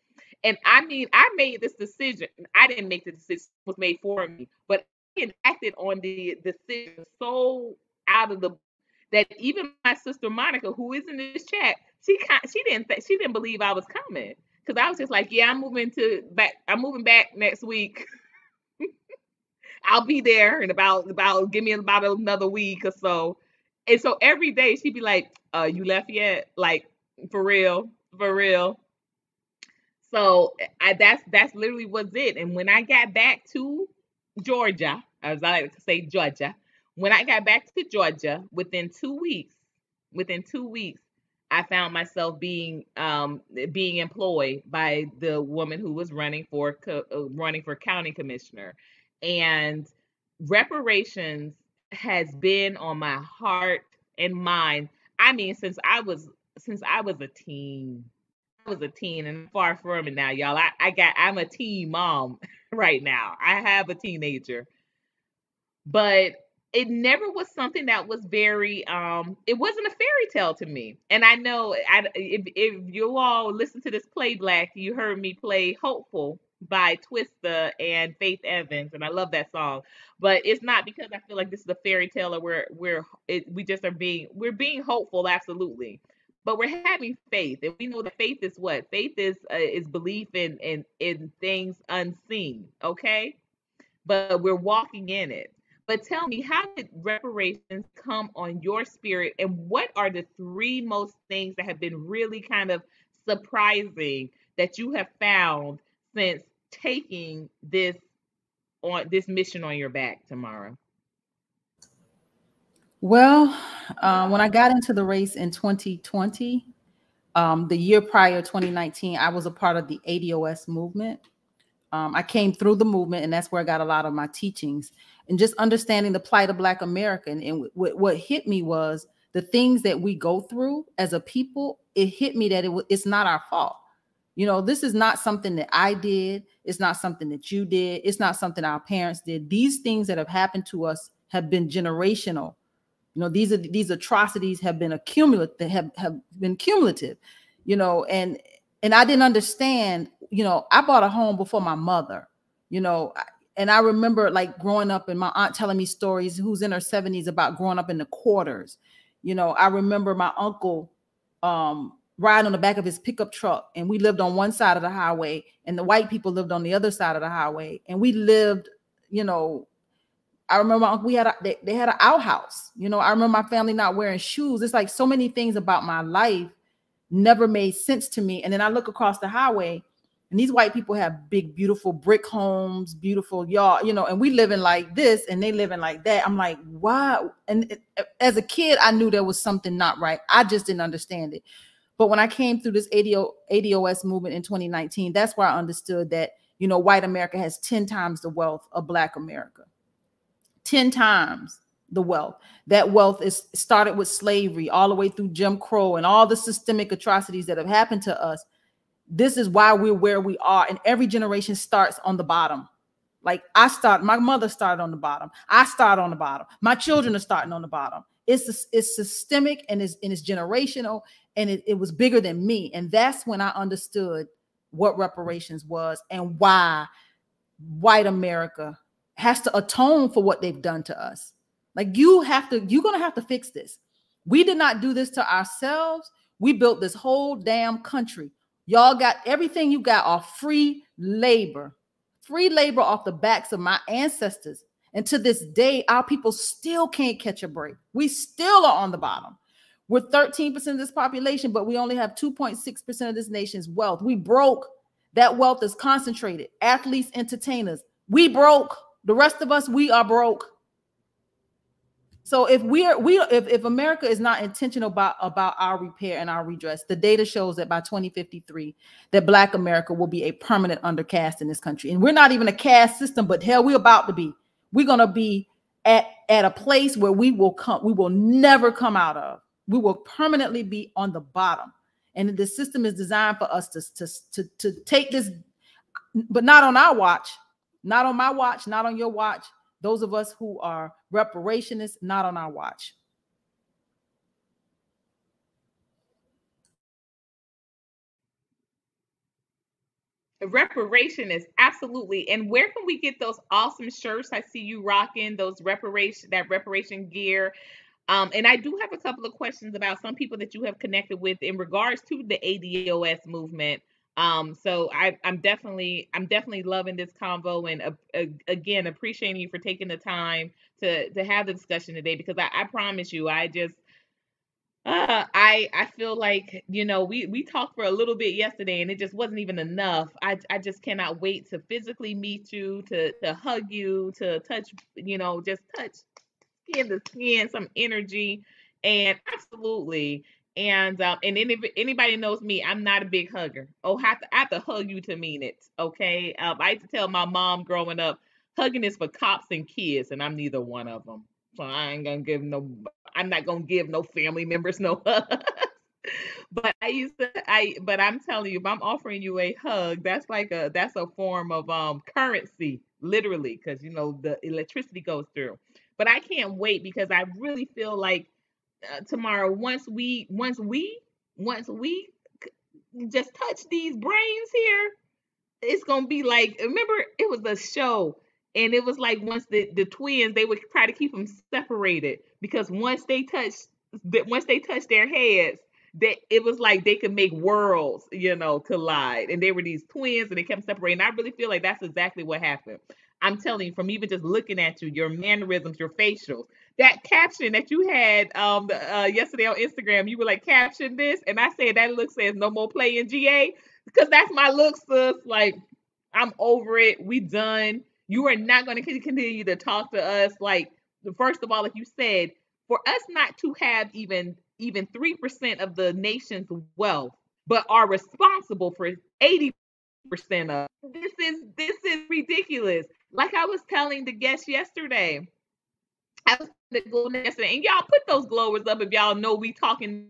Speaker 2: And I mean, I made this decision. I didn't make the decision; it was made for me. But I acted on the decision so out of the that even my sister Monica, who is in this chat, she didn't believe I was coming, because I was just like, yeah, I'm moving back next week. I'll be there in about give me about another week or so. And so every day she'd be like, you left yet? Like, for real, for real. So that's literally was it. And when I got back to Georgia, as I like to say Georgia, when I got back to Georgia, within 2 weeks, I found myself being employed by the woman who was running for county commissioner. And reparations has been on my heart and mind. I mean, since I was a teen. I was a teen, and I'm far from it now, y'all. I'm a teen mom right now. I have a teenager, but it never was something that was very it wasn't a fairy tale to me. And I know, if you all listen to this play black, you heard me play Hopeful by Twista and Faith Evans, and I love that song. But it's not because I feel like this is a fairy tale, or we just we're being hopeful, absolutely, but we're having faith. And we know that faith is what? Faith is belief in things unseen, okay? But we're walking in it. But tell me, how did reparations come on your spirit, and what are the three most things that have been really kind of surprising that you have found since taking this mission on your back, Tamara?
Speaker 3: Well, when I got into the race in 2020, the year prior, 2019, I was a part of the ADOS movement. I came through the movement, and that's where I got a lot of my teachings and just understanding the plight of Black America. And what hit me was the things that we go through as a people. It hit me that it's not our fault. You know, this is not something that I did. It's not something that you did. It's not something our parents did. These things that have happened to us have been generational. You know, these atrocities have been have been cumulative, you know, and I didn't understand. You know, I bought a home before my mother, you know, and I remember like growing up and my aunt telling me stories, who's in her 70s, about growing up in the quarters. You know, I remember my uncle riding on the back of his pickup truck, and we lived on one side of the highway and the white people lived on the other side of the highway. And we lived, you know, I remember they had an outhouse. You know, I remember my family not wearing shoes. It's like so many things about my life never made sense to me. And then I look across the highway, and these white people have big, beautiful brick homes, beautiful yard, you know, and we living like this and they living like that. I'm like, wow. And as a kid, I knew there was something not right. I just didn't understand it. But when I came through this ADOS movement in 2019, that's where I understood that, you know, white America has 10 times the wealth of Black America. 10 times the wealth. That wealth is started with slavery all the way through Jim Crow and all the systemic atrocities that have happened to us. This is why we're where we are. And every generation starts on the bottom. Like my mother started on the bottom. I started on the bottom. My children are starting on the bottom. It's systemic, and it's generational, and it was bigger than me. And that's when I understood what reparations was and why white America has to atone for what they've done to us. Like you're going to have to fix this. We did not do this to ourselves. We built this whole damn country. Y'all got everything you got off free labor off the backs of my ancestors. And to this day, our people still can't catch a break. We still are on the bottom. We're 13% of this population, but we only have 2.6% of this nation's wealth. We broke. That wealth is concentrated. Athletes, entertainers. We broke. The rest of us, we are broke. So if America is not intentional about our repair and our redress, the data shows that by 2053, that Black America will be a permanent undercast in this country. And we're not even a caste system, but hell, we're about to be. We're gonna be at a place where we will never come out of. we will permanently be on the bottom. And the system is designed for us to take this, but not on our watch, not on my watch, not on your watch. Those of us who are reparationists, not on our watch.
Speaker 2: Reparation is absolutely. And where can we get those awesome shirts? I see you rocking those reparation gear. And I do have a couple of questions about some people that you have connected with in regards to the ADOS movement. So I'm definitely loving this convo, and again appreciating you for taking the time to have the discussion today, because I promise you, I feel like, we talked for a little bit yesterday and it just wasn't even enough. I just cannot wait to physically meet you, to hug you, to touch, just touch skin to skin, some energy, and absolutely. And anybody knows me, I'm not a big hugger. Oh, I have to hug you to mean it. Okay. I used to tell my mom growing up, hugging is for cops and kids, and I'm neither one of them. So I'm not gonna give no family members no hug. But I'm telling you, if I'm offering you a hug, that's a form of currency, literally, because the electricity goes through. But I can't wait, because I really feel like, tomorrow, once we just touch these brains here, it's gonna be like, remember, it was a show, and it was like, once the twins, they would try to keep them separated, because once they touched their heads, it was like they could make worlds, collide, and they were these twins, and they kept separating. I really feel like that's exactly what happened. I'm telling you, from even just looking at you, your mannerisms, your facials, that caption that you had yesterday on Instagram, you were like, caption this, and I said that look says no more play in GA, because that's my look, sis. Like, I'm over it. We done. You are not going to continue to talk to us. Like, first of all, like you said, for us not to have even 3% of the nation's wealth, but are responsible for 80% of this is ridiculous. Like I was telling the guest yesterday, I was the glow yesterday, and y'all put those glowers up if y'all know we talking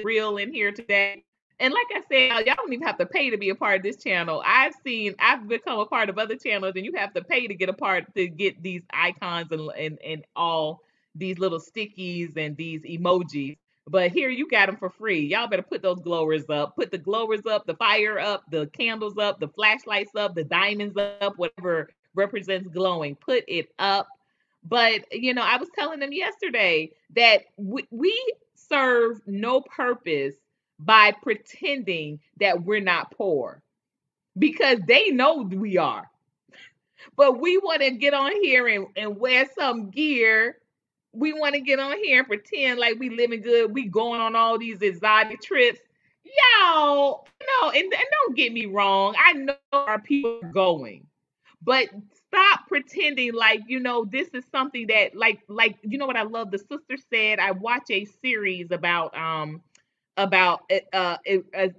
Speaker 2: real in here today. And like I said, y'all don't even have to pay to be a part of this channel. I've become a part of other channels, and you have to pay to get a part, to get these icons and all these little stickies and these emojis. But here you got them for free. Y'all better put those glowers up. Put the glowers up, the fire up, the candles up, the flashlights up, the diamonds up, whatever represents glowing. Put it up. But I was telling them yesterday that we serve no purpose by pretending that we're not poor, because they know we are. But we want to get on here and wear some gear. We want to get on here and pretend like we living good. We going on all these exotic trips. Y'all, and don't get me wrong. I know our people are going. But stop pretending like, this is something that, what I love. The sister said, I watch a series about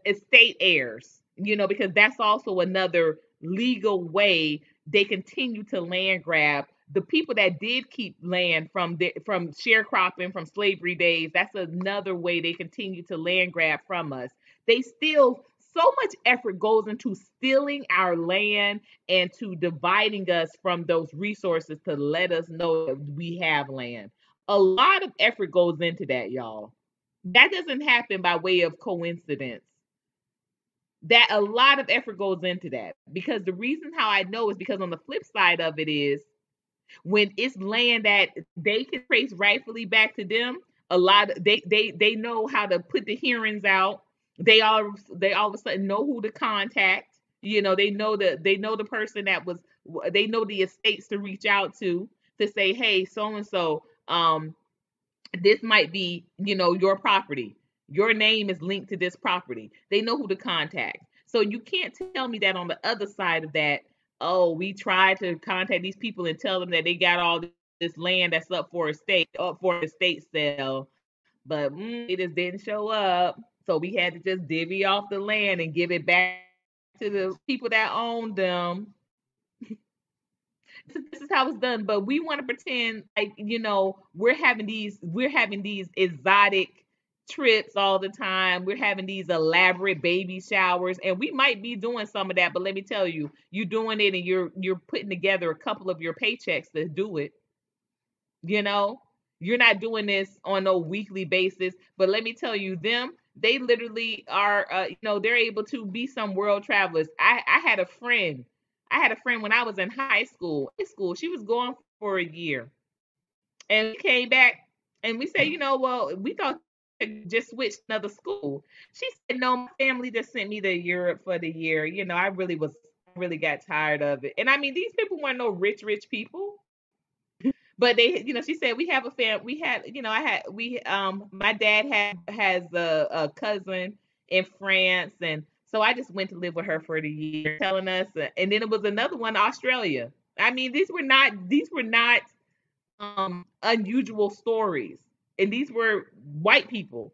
Speaker 2: estate heirs, because that's also another legal way they continue to land grab the people that did keep land from sharecropping, from slavery days. That's another way they continue to land grab from us. They still, so much effort goes into stealing our land and to dividing us from those resources to let us know that we have land. A lot of effort goes into that, y'all. That doesn't happen by way of coincidence. That a lot of effort goes into that, because the reason how I know is because on the flip side of it is, when it's land that they can trace rightfully back to them, a lot of, they know how to put the hearings out. They all of a sudden know who to contact. They know the person that was, they know the estates to reach out to say, hey, so and so, this might be, your property. Your name is linked to this property. They know who to contact. So you can't tell me that on the other side of that, oh, we tried to contact these people and tell them that they got all this land that's up for estate sale, but it just didn't show up. So we had to just divvy off the land and give it back to the people that owned them. This is how it's done. But we want to pretend like, we're having these exotic, trips all the time. We're having these elaborate baby showers, and we might be doing some of that, but let me tell you, you're doing it and you're putting together a couple of your paychecks to do it. You know, you're not doing this on no weekly basis, but let me tell you, they literally are, they're able to be some world travelers. I had a friend. I had a friend when I was in high school. She was gone for a year, and we came back, and we said, well, we thought just switched another school. She said, no, my family just sent me to Europe for the year. I really got tired of it. And I mean, these people weren't no rich people. But they, she said, we have a fam. We had, my dad has a cousin in France, and so I just went to live with her for the year, telling us. And then it was another one, Australia. I mean, these were not unusual stories, and these were white people.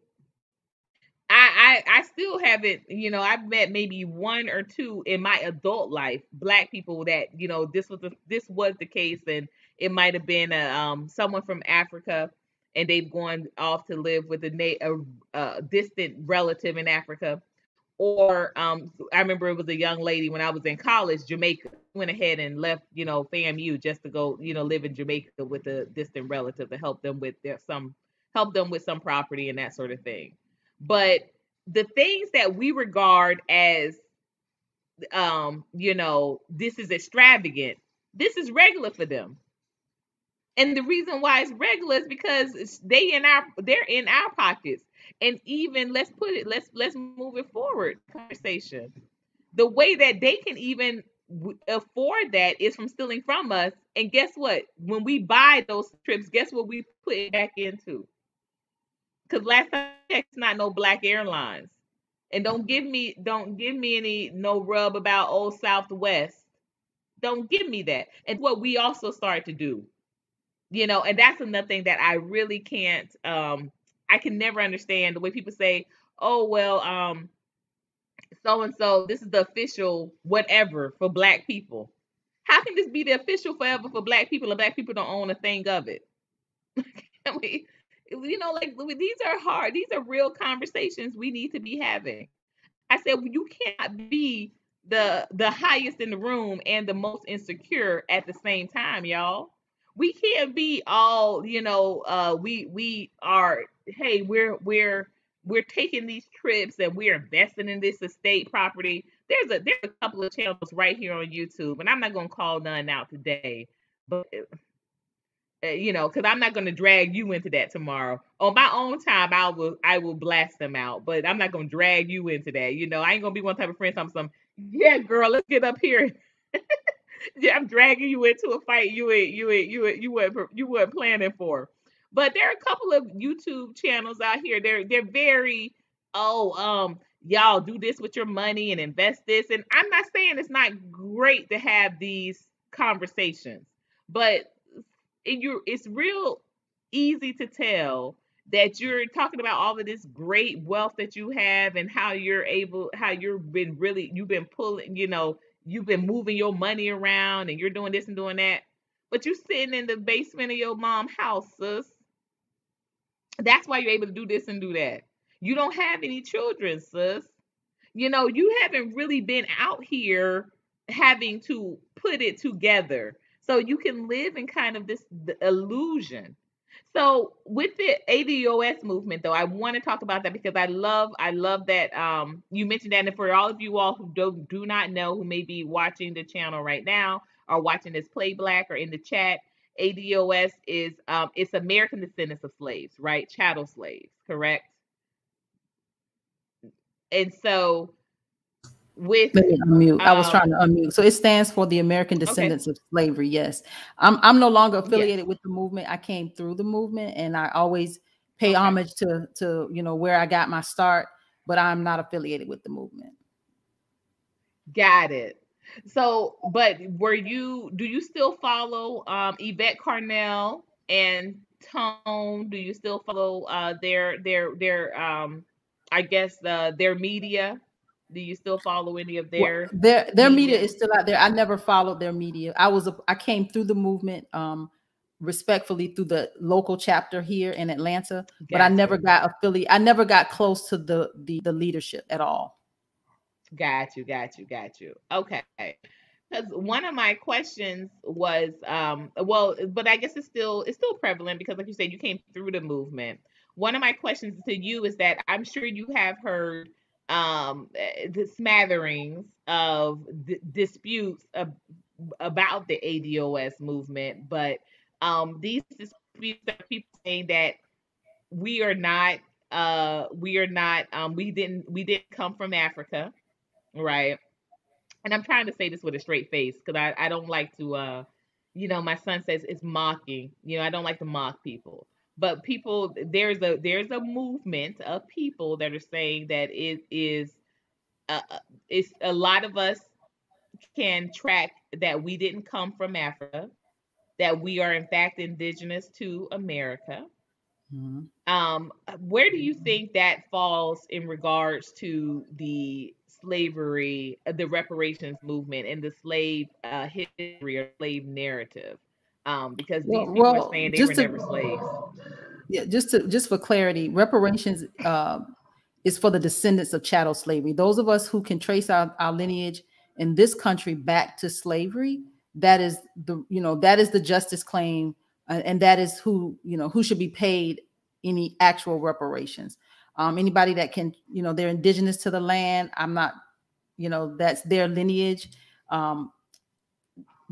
Speaker 2: I still haven't, I've met maybe one or two in my adult life, black people that, this was the case, and it might have been someone from Africa, and they've gone off to live with a distant relative in Africa. Or I remember it was a young lady when I was in college, Jamaica, went ahead and left, FAMU just to go, live in Jamaica with a distant relative to help them with some property and that sort of thing. But the things that we regard as, this is extravagant, this is regular for them. And the reason why it's regular is because they're in our pockets. And even let's move it forward conversation. The way that they can even afford that is from stealing from us. And guess what? When we buy those trips, guess what we put it back into? Because last time it's not no Black Airlines. And don't give me any no rub about old Southwest. Don't give me that. And what we also started to do. And that's another thing that I really can't, I can never understand the way people say, oh, well, so-and-so, this is the official whatever for Black people. How can this be the official forever for Black people and Black people don't own a thing of it? I mean, these are hard. These are real conversations we need to be having. I said, well, you can't be the highest in the room and the most insecure at the same time, y'all. We can't be all, we are, hey, we're taking these trips and we're investing in this estate property. There's a couple of channels right here on YouTube, and I'm not going to call none out today, but because I'm not going to drag you into that tomorrow. On my own time, I will blast them out, but I'm not going to drag you into that. I ain't going to be one type of friend. Yeah, girl, let's get up here. Yeah, I'm dragging you into a fight you weren't planning for. But there are a couple of YouTube channels out here. They're very, y'all do this with your money and invest this. And I'm not saying it's not great to have these conversations, but it's real easy to tell that you're talking about all of this great wealth that you have and how you've been pulling, you've been moving your money around and you're doing this and doing that, but you're sitting in the basement of your mom's house, sis. That's why you're able to do this and do that. You don't have any children, sis. You haven't really been out here having to put it together. So you can live in kind of this illusion. So with the ADOS movement, though, I want to talk about that because I love that you mentioned that. And for all of you all who do not know, who may be watching the channel right now or watching this Play Black or in the chat, ADOS is it's American descendants of slaves, right? Chattel slaves, correct? And so with
Speaker 3: Let me unmute. I was trying to unmute. So it stands for the American Descendants of Slavery. Yes. I'm no longer affiliated with the movement. I came through the movement and I always pay homage to where I got my start, but I'm not affiliated with the movement.
Speaker 2: Got it. So, but do you still follow Yvette Carnell and Tone? Do you still follow their I guess their media? Do you still follow any of their
Speaker 3: media is still out there? I never followed their media. I came through the movement respectfully through the local chapter here in Atlanta, but I
Speaker 2: Got
Speaker 3: never
Speaker 2: you.
Speaker 3: got affiliate. I never got close to the leadership at all.
Speaker 2: Got you. Got you. Got you. Okay. Because one of my questions was, well, but I guess it's still prevalent because, like you said, you came through the movement. One of my questions to you is that I'm sure you have heard the smatterings of disputes about the ADOS movement, but these disputes are people saying that we are not, we didn't come from Africa, right? And I'm trying to say this with a straight face because I don't like to my son says it's mocking. I don't like to mock people. But people, there's a movement of people that are saying that it is it's a lot of us can track that we didn't come from Africa, that we are in fact indigenous to America.
Speaker 3: Mhm.
Speaker 2: Where do you think that falls in regards to the slavery, the reparations movement, and the slave history or slave narrative? Because these people are
Speaker 3: Well,
Speaker 2: saying they were never slaves.
Speaker 3: just for clarity, reparations is for the descendants of chattel slavery. Those of us who can trace our lineage in this country back to slavery, that is the justice claim, and that is who should be paid any actual reparations. Anybody that can, they're indigenous to the land. I'm not, that's their lineage. Um,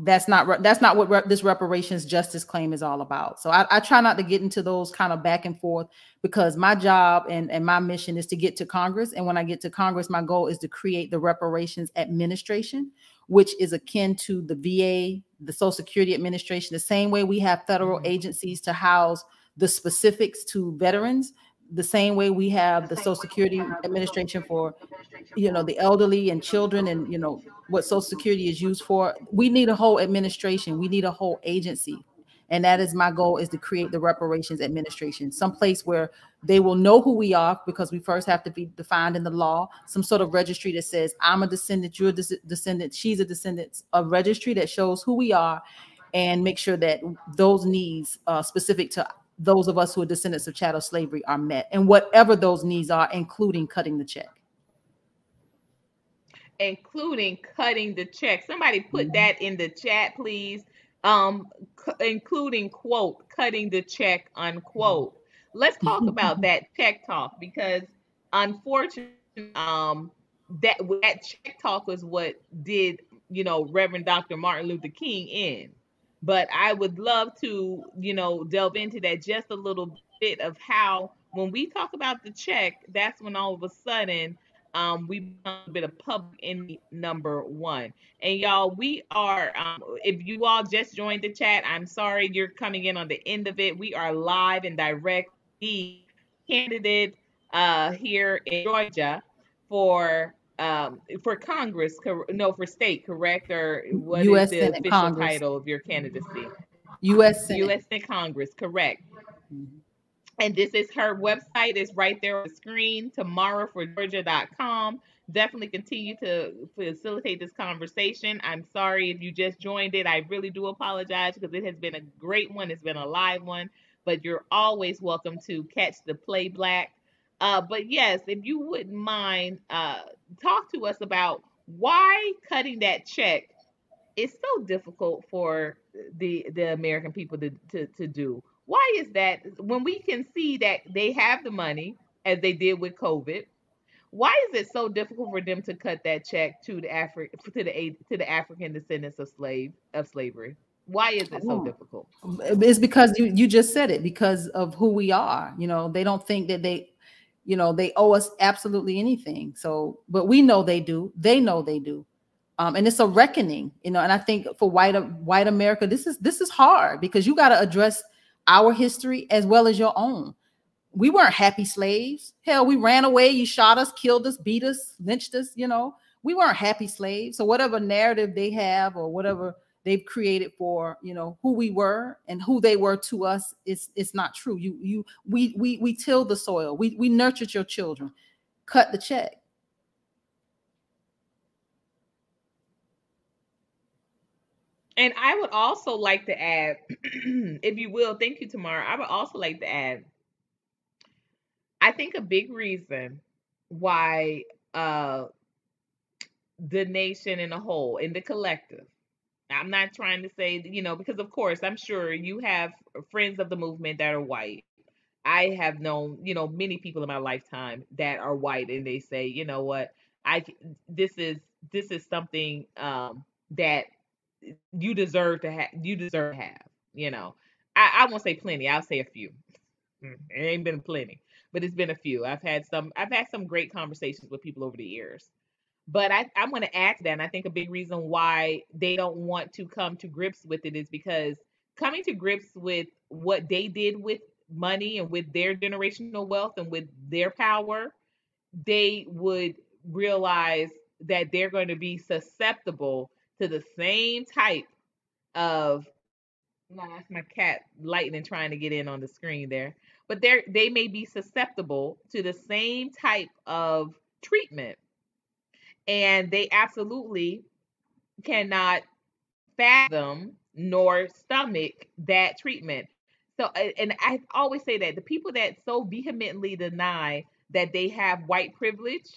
Speaker 3: that's not what this reparations justice claim is all about. So I try not to get into those kind of back and forth, because my job and my mission is to get to Congress. And when I get to Congress, my goal is to create the reparations administration, which is akin to the VA, the Social Security Administration, the same way we have federal agencies to house the specifics to veterans, the same way we have the Social Security Administration for the elderly and children, and what Social Security is used for. We need a whole administration, we need a whole agency, and that is my goal, is to create the reparations administration, someplace where they will know who we are, because we first have to be defined in the law, some sort of registry that says I'm a descendant, you're a descendant, she's a descendant, a registry that shows who we are, and make sure that those needs specific to those of us who are descendants of chattel slavery are met, and whatever those needs are, including cutting the check.
Speaker 2: Including cutting the check. Somebody put that in the chat, please. Including quote cutting the check unquote. Let's talk about that check talk, because unfortunately, that check talk was what did Reverend Dr. Martin Luther King in. But I would love to delve into that just a little bit of how when we talk about the check, that's when all of a sudden we become a bit of public enemy number one. And y'all, we are, if you all just joined the chat, I'm sorry you're coming in on the end of it. We are live and direct. The candidate here in Georgia for Congress, no, for state, correct? Or what is
Speaker 3: U.S.
Speaker 2: the
Speaker 3: Senate,
Speaker 2: official
Speaker 3: Congress.
Speaker 2: title of your candidacy?
Speaker 3: U.S. Senate.
Speaker 2: U.S. Senate, Congress, correct.
Speaker 3: Mhm.
Speaker 2: And this is her website. It's right there on the screen, tamaraforgeorgia.com. Definitely continue to facilitate this conversation. I'm sorry if you just joined it. I really do apologize, because it has been a great one. It's been a live one, but you're always welcome to catch the playback. But yes, if you wouldn't mind, talk to us about why cutting that check is so difficult for the American people to do. Why is that, when we can see that they have the money as they did with COVID? Why is it so difficult for them to cut that check to the African descendants of slavery? Why is it so
Speaker 3: Oh,
Speaker 2: difficult?
Speaker 3: it's because you just said it, because of who we are. They don't think that they owe us absolutely anything. So, but we know they do. They know they do. And it's a reckoning, and I think for white America, this is hard, because you got to address our history as well as your own. We weren't happy slaves. Hell, we ran away. You shot us, killed us, beat us, lynched us. We weren't happy slaves. So whatever narrative they have, or whatever they've created for who we were and who they were to us, it's not true. We tilled the soil. We nurtured your children. Cut the check.
Speaker 2: And I would also like to add, if you will, thank you, Tamara. I would also like to add, I think a big reason why the nation in a whole, in the collective, I'm not trying to say, because of course, I'm sure you have friends of the movement that are white. I have known, many people in my lifetime that are white, and they say, you know what, I this is something that you deserve to have. You deserve to have. I won't say plenty. I'll say a few. It ain't been plenty, but it's been a few. I've had some great conversations with people over the years. But I'm going to add to that. And I think a big reason why they don't want to come to grips with it is because coming to grips with what they did with money and with their generational wealth and with their power, they would realize that they're going to be susceptible to the same type of, no, that's my cat lightning trying to get in on the screen there. But they may be susceptible to the same type of treatment, and they absolutely cannot fathom nor stomach that treatment. So, and I always say that the people that so vehemently deny that they have white privilege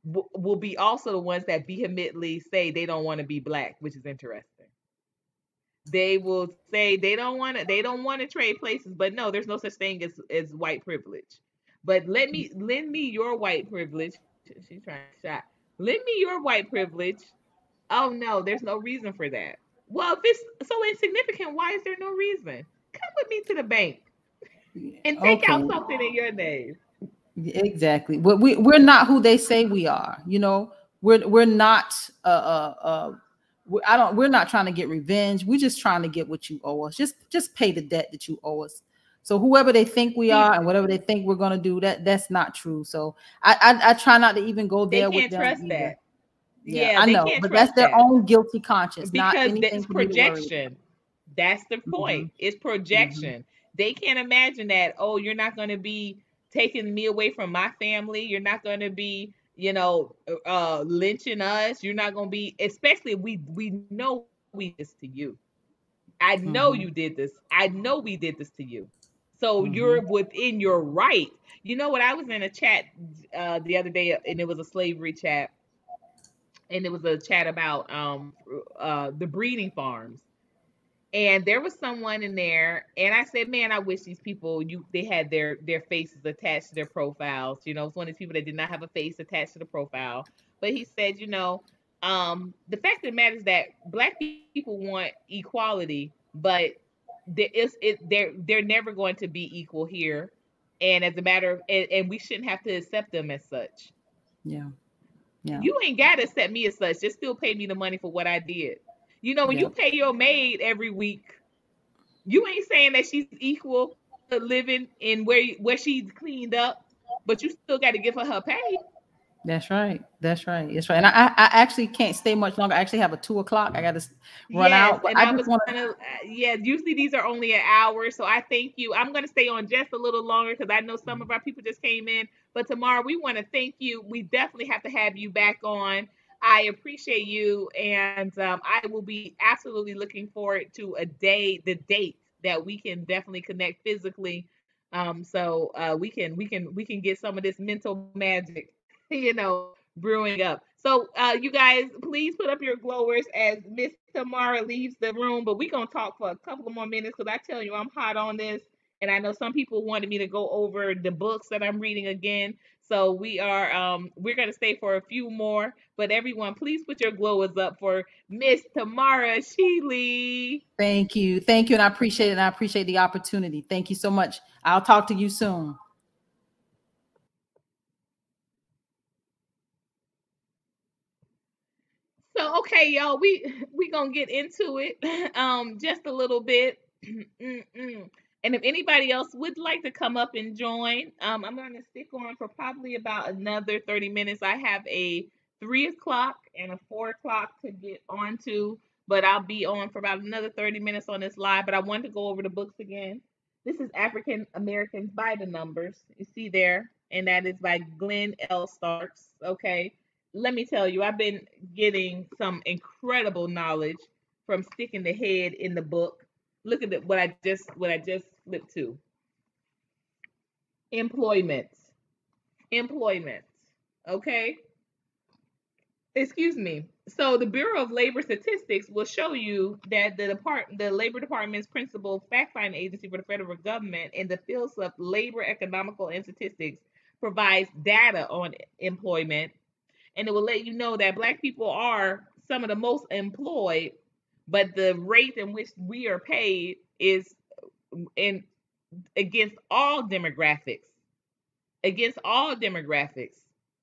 Speaker 2: will be also the ones that vehemently say they don't want to be black, which is interesting. They will say they don't want to trade places, but no, there's no such thing as white privilege. But lend me your white privilege. She's trying to shot. Lend me your white privilege. Oh no, there's no reason for that. Well, if it's so insignificant, why is there no reason? Come with me to the bank and take
Speaker 3: Okay.
Speaker 2: out something in your name.
Speaker 3: Exactly. But we're not who they say we are. We're not. We're not trying to get revenge. We're just trying to get what you owe us. Just pay the debt that you owe us. So whoever they think we are and whatever they think we're gonna do, that's not true. So I try not to even go
Speaker 2: They
Speaker 3: there with
Speaker 2: can't
Speaker 3: them
Speaker 2: trust
Speaker 3: either.
Speaker 2: that.
Speaker 3: Yeah,
Speaker 2: Yeah,
Speaker 3: I
Speaker 2: they
Speaker 3: know,
Speaker 2: can't
Speaker 3: but that's
Speaker 2: trust
Speaker 3: their
Speaker 2: that
Speaker 3: own guilty conscience, not
Speaker 2: because
Speaker 3: anything
Speaker 2: that's
Speaker 3: for me to worry about.
Speaker 2: projection. That's the
Speaker 3: Hmm.
Speaker 2: point. It's
Speaker 3: Hmm.
Speaker 2: projection. They can't imagine that, oh, you're not going to be taking me away from my family. You're not going to be, lynching us. You're not going to be, especially if we know we did this to you. I know
Speaker 3: Hmm.
Speaker 2: you did this. I know we did this to you. So
Speaker 3: Hmm.
Speaker 2: you're within your right. You know what? I was in a chat the other day, and it was a slavery chat, and it was a chat about the breeding farms. And there was someone in there, and I said, "Man, I wish these people they had their faces attached to their profiles." It's one of these people that did not have a face attached to the profile. But he said, the fact of the matter is that black people want equality, but they're never going to be equal here. And as a matter of, and we shouldn't have to accept them as such.
Speaker 3: Yeah. Yeah.
Speaker 2: You ain't got to accept me as such. Just still pay me the money for what I did. When
Speaker 3: Yeah.
Speaker 2: you pay your maid every week, you ain't saying that she's equal to living in where she's cleaned up, but you still got to give her pay.
Speaker 3: That's right. That's right. That's right. And I actually can't stay much longer. I actually have a 2 o'clock. I got to run
Speaker 2: Yes,
Speaker 3: out, but
Speaker 2: and
Speaker 3: I
Speaker 2: I
Speaker 3: just
Speaker 2: was
Speaker 3: want to.
Speaker 2: gonna, yeah. Usually these are only an hour, so I thank you. I'm gonna stay on just a little longer because I know some of our people just came in. But Tamara, we want to thank you. We definitely have to have you back on. I appreciate you, and I will be absolutely looking forward to the date that we can definitely connect physically. So we can get some of this mental magic, brewing up. So you guys, please put up your glowers as Miss Tamara leaves the room. But we're gonna talk for a couple of more minutes because I tell you I'm hot on this, and I know some people wanted me to go over the books that I'm reading again. So we're gonna stay for a few more. But everyone, please put your glowers up for Miss Tamara Shealey.
Speaker 3: Thank you. Thank you. And I appreciate it. And I appreciate the opportunity. Thank you so much. I'll talk to you soon.
Speaker 2: So okay, y'all, we gonna get into it just a little bit. And if anybody else would like to come up and join, I'm gonna stick on for probably about another 30 minutes. I have a 3 o'clock and a 4 o'clock to get onto, but I'll be on for about another 30 minutes on this live. But I want to go over the books again. This is African Americans by the Numbers. You see there, and that is by Glenn L. Starks. Okay, let me tell you, I've been getting some incredible knowledge from sticking the head in the book. Look at what I just flipped to. Employment. Employment. Okay? Excuse me. So the Bureau of Labor Statistics will show you that the Labor Department's principal fact-finding agency for the federal government in the fields of labor, economical, and statistics provides data on employment, and it will let you know that Black people are some of the most employed, but the rate in which we are paid is in against all demographics,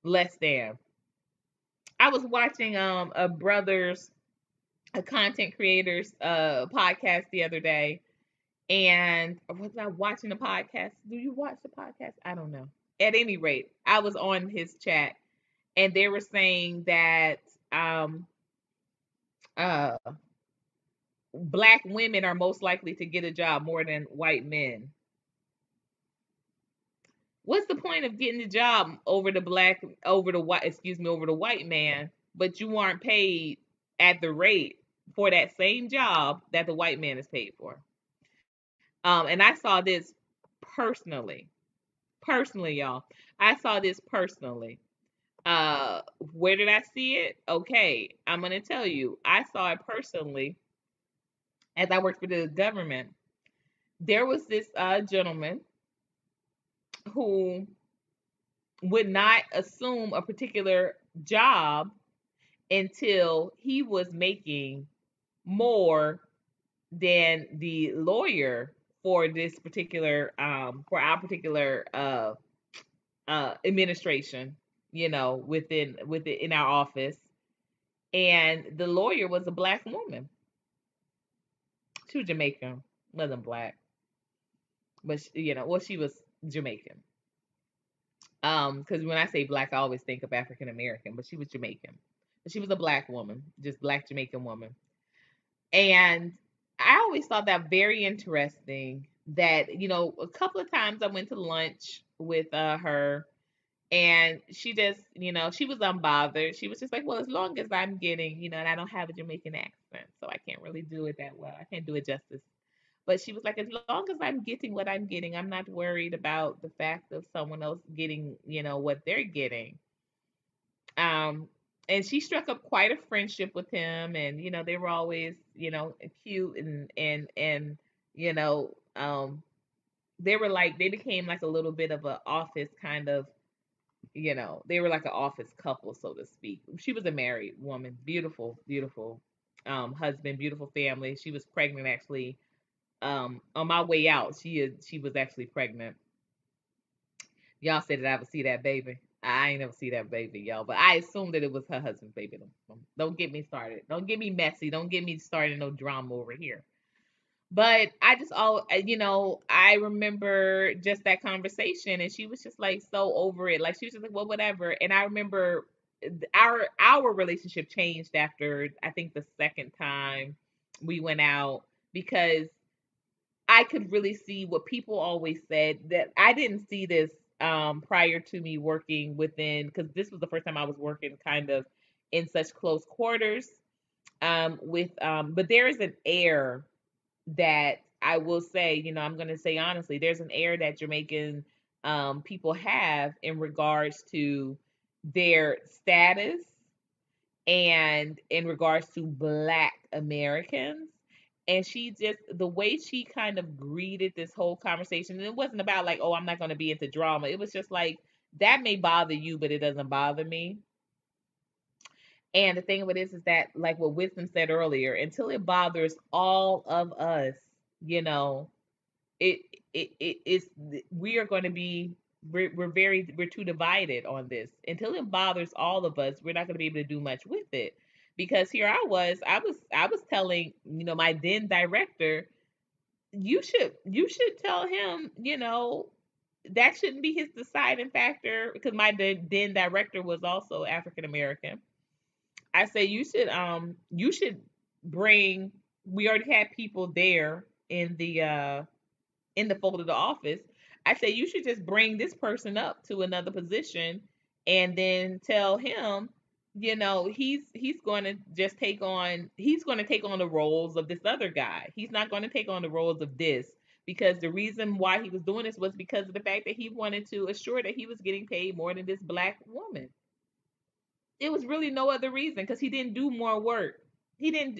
Speaker 2: less than. I was watching a content creator's podcast the other day, and was I watching the podcast? Do you watch the podcast? I don't know. At any rate, I was on his chat, and they were saying that um uh Black women are most likely to get a job more than white men. What's the point of getting the job over the white man, but you aren't paid at the rate for that same job that the white man is paid for? And I saw this personally. Personally, y'all. I saw this personally. Where did I see it? Okay, I'm gonna tell you. I saw it personally as I worked for the government. There was this gentleman who would not assume a particular job until he was making more than the lawyer for this particular for our particular administration, within in our office. And the lawyer was a Black woman. She was Jamaican, wasn't Black, but she was Jamaican. Because when I say Black, I always think of African American, but she was Jamaican. But she was a Black woman, just Black Jamaican woman. And I always thought that very interesting that, a couple of times I went to lunch with her, and she just, she was unbothered. She was just like, well, as long as I'm getting, and I don't have a Jamaican accent, so I can't really do it that well. I can't do it justice. But she was like, as long as I'm getting what I'm getting, I'm not worried about the fact of someone else getting, what they're getting. Um, and she struck up quite a friendship with him, and they were always, cute, and you know, um, they became like a little bit of a office kind of, they were like an office couple, so to speak. She was a married woman, beautiful, beautiful husband, beautiful family. She was pregnant actually. On my way out, she was actually pregnant. Y'all said that I would see that baby. I ain't never see that baby, y'all, but I assumed that it was her husband's baby. Don't get me started. Don't get me messy. Don't get me started no drama over here. But I just I remember just that conversation, and she was just like so over it. Like she was just like, well, whatever. And I remember our relationship changed after I think the second time we went out, because I could really see what people always said, that I didn't see this prior to me working within, because this was the first time I was working kind of in such close quarters but there is an air that I will say, I'm going to say honestly, there's an air that Jamaican people have in regards to their status and in regards to Black Americans. And she just, the way she kind of greeted this whole conversation, and it wasn't about like, oh, I'm not going to be into drama. It was just like, that may bother you, but it doesn't bother me. And the thing of it is that, like what Wisdom said earlier, until it bothers all of us, it is, we are going to be, we're too divided on this. Until it bothers all of us, we're not going to be able to do much with it. Because here I was telling, my then director, you should tell him, that shouldn't be his deciding factor, because my then director was also African American. I say you should bring, we already had people there in the fold of the office. I say you should just bring this person up to another position, and then tell him he's going to just take on the roles of this other guy. He's not going to take on the roles of this, because the reason why he was doing this was because of the fact that he wanted to assure that he was getting paid more than this black woman. It was really no other reason, because he didn't do more work. He didn't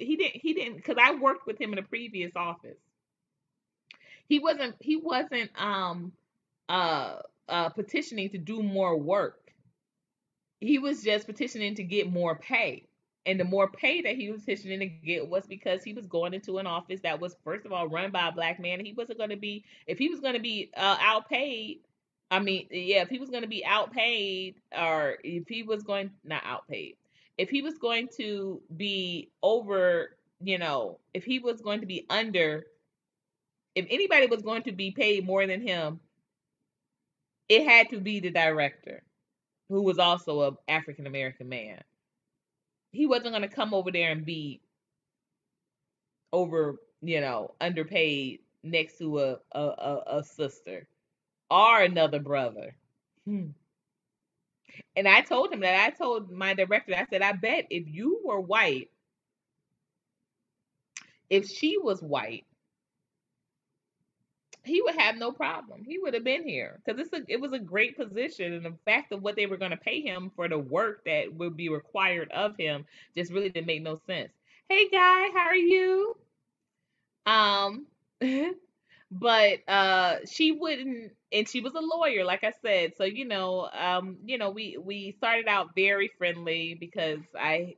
Speaker 2: because I worked with him in a previous office. He wasn't petitioning to do more work. He was just petitioning to get more pay. And the more pay that he was petitioning to get was because he was going into an office that was, first of all, run by a black man. And he wasn't going to be, if he was going to be outpaid, I mean, yeah, if he was going to be outpaid, or if he was going, not outpaid, if he was going to be over, if he was going to be under, if anybody was going to be paid more than him, it had to be the director, who was also an African American man. He wasn't going to come over there and be over, underpaid next to a sister or another brother. And I told him that. I told my director, I said, I bet if you were white, if she was white, he would have no problem. He would have been here, because it was a great position, and the fact of what they were going to pay him for the work that would be required of him just really didn't make no sense. Hey, Guy, how are you? Um, but she wouldn't, and she was a lawyer, like I said. So we started out very friendly, because my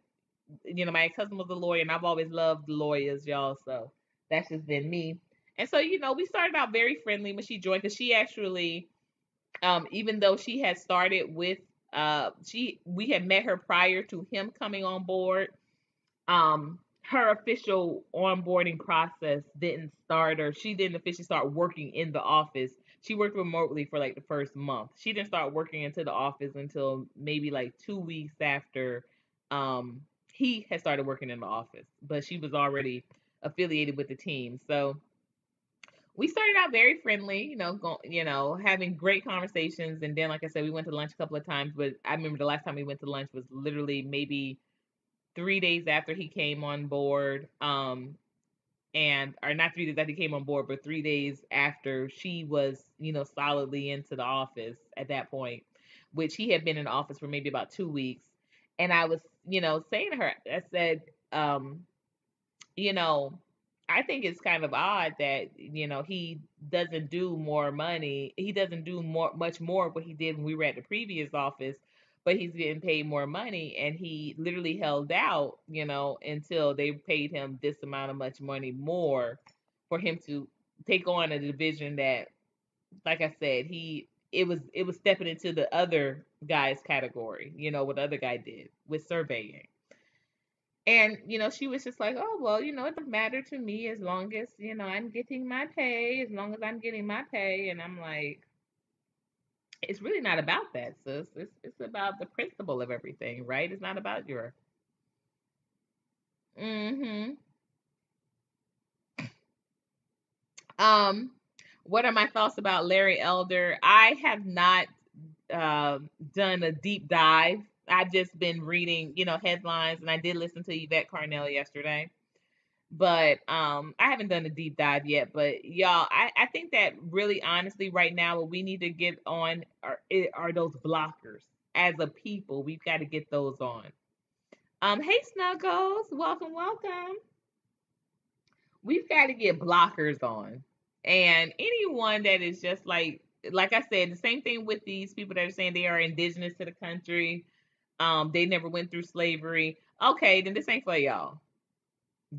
Speaker 2: ex-husband was a lawyer, and I've always loved lawyers, y'all. So that's just been me. And so, we started out very friendly when she joined, because she actually, even though she had started with, we had met her prior to him coming on board. Her official onboarding process didn't start, or she didn't officially start working in the office. She worked remotely for like the first month. She didn't start working into the office until maybe like 2 weeks after he had started working in the office, but she was already affiliated with the team. So we started out very friendly, having great conversations. And then, like I said, we went to lunch a couple of times, but I remember the last time we went to lunch was literally maybe 3 days after he came on board. Or not 3 days after he came on board, but 3 days after she was, solidly into the office at that point, which he had been in the office for maybe about 2 weeks. And I was, saying to her, I said, you know, I think it's kind of odd that, he doesn't do more money. He doesn't do much more of what he did when we were at the previous office, but he's getting paid more money. And he literally held out, until they paid him this amount of much money more for him to take on a division that, like I said, it was stepping into the other guy's category, what the other guy did with surveying. And, she was just like, oh, well, it doesn't matter to me as long as, I'm getting my pay, as long as I'm getting my pay. And I'm like, it's really not about that, sis. It's about the principle of everything, right? It's not about your. Mm-hmm. Um, what are my thoughts about Larry Elder? I have not done a deep dive. I've just been reading, headlines, and I did listen to Yvette Carnell yesterday. But I haven't done a deep dive yet. But y'all, I think that really honestly right now what we need to get on are those blockers. As a people, we've got to get those on. Hey Snuggles, welcome. We've got to get blockers on. And anyone that is just like I said, the same thing with these people that are saying they are indigenous to the country. They never went through slavery. Okay, then this ain't for y'all.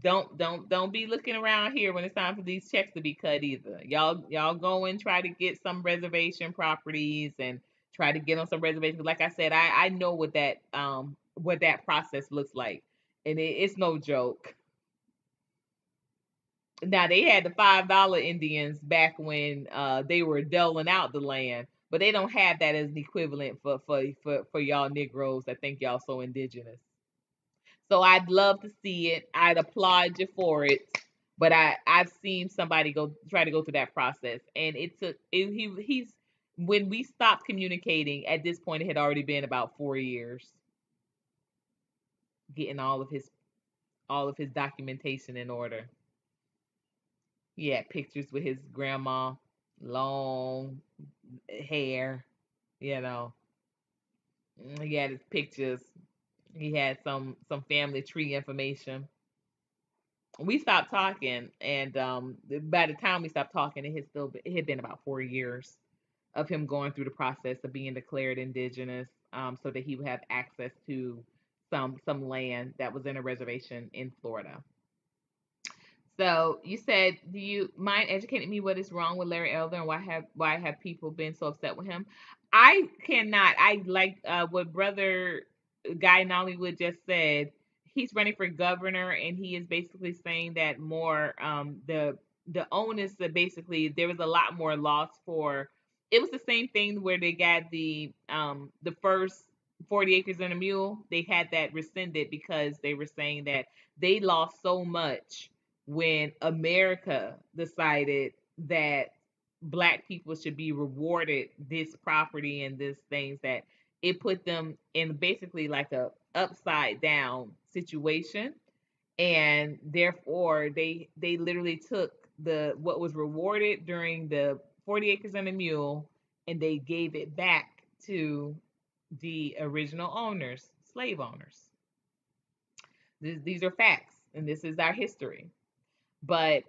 Speaker 2: Don't be looking around here when it's time for these checks to be cut either. Y'all go and try to get some reservation properties and try to get on some reservations. Like I said, I know what that process looks like, and it's no joke. Now they had the $5 Indians back when they were doling out the land, but they don't have that as an equivalent for y'all Negroes that think y'all so indigenous. So I'd love to see it. I'd applaud you for it. But I've seen somebody try to go through that process, and he's when we stopped communicating at this point, it had already been about 4 years. getting all of his documentation in order. He had pictures with his grandma, long hair, you know. He had his pictures. He had some family tree information. We stopped talking, and by the time we stopped talking, it had been about 4 years of him going through the process of being declared indigenous, so that he would have access to some land that was in a reservation in Florida. So you said, do you mind educating me what is wrong with Larry Elder and why have people been so upset with him? I cannot. I like what Brother Guy Nollywood just said. He's running for governor, and he is basically saying that more the onus that basically there was a lot more loss for. It was the same thing where they got the first 40 acres and a mule. They had that rescinded because they were saying that they lost so much when America decided that black people should be rewarded this property and this things, that it put them in basically like a upside down situation, and therefore they literally took the what was rewarded during the 40 acres and a mule, and they gave it back to the original owners, slave owners. These are facts, and this is our history. But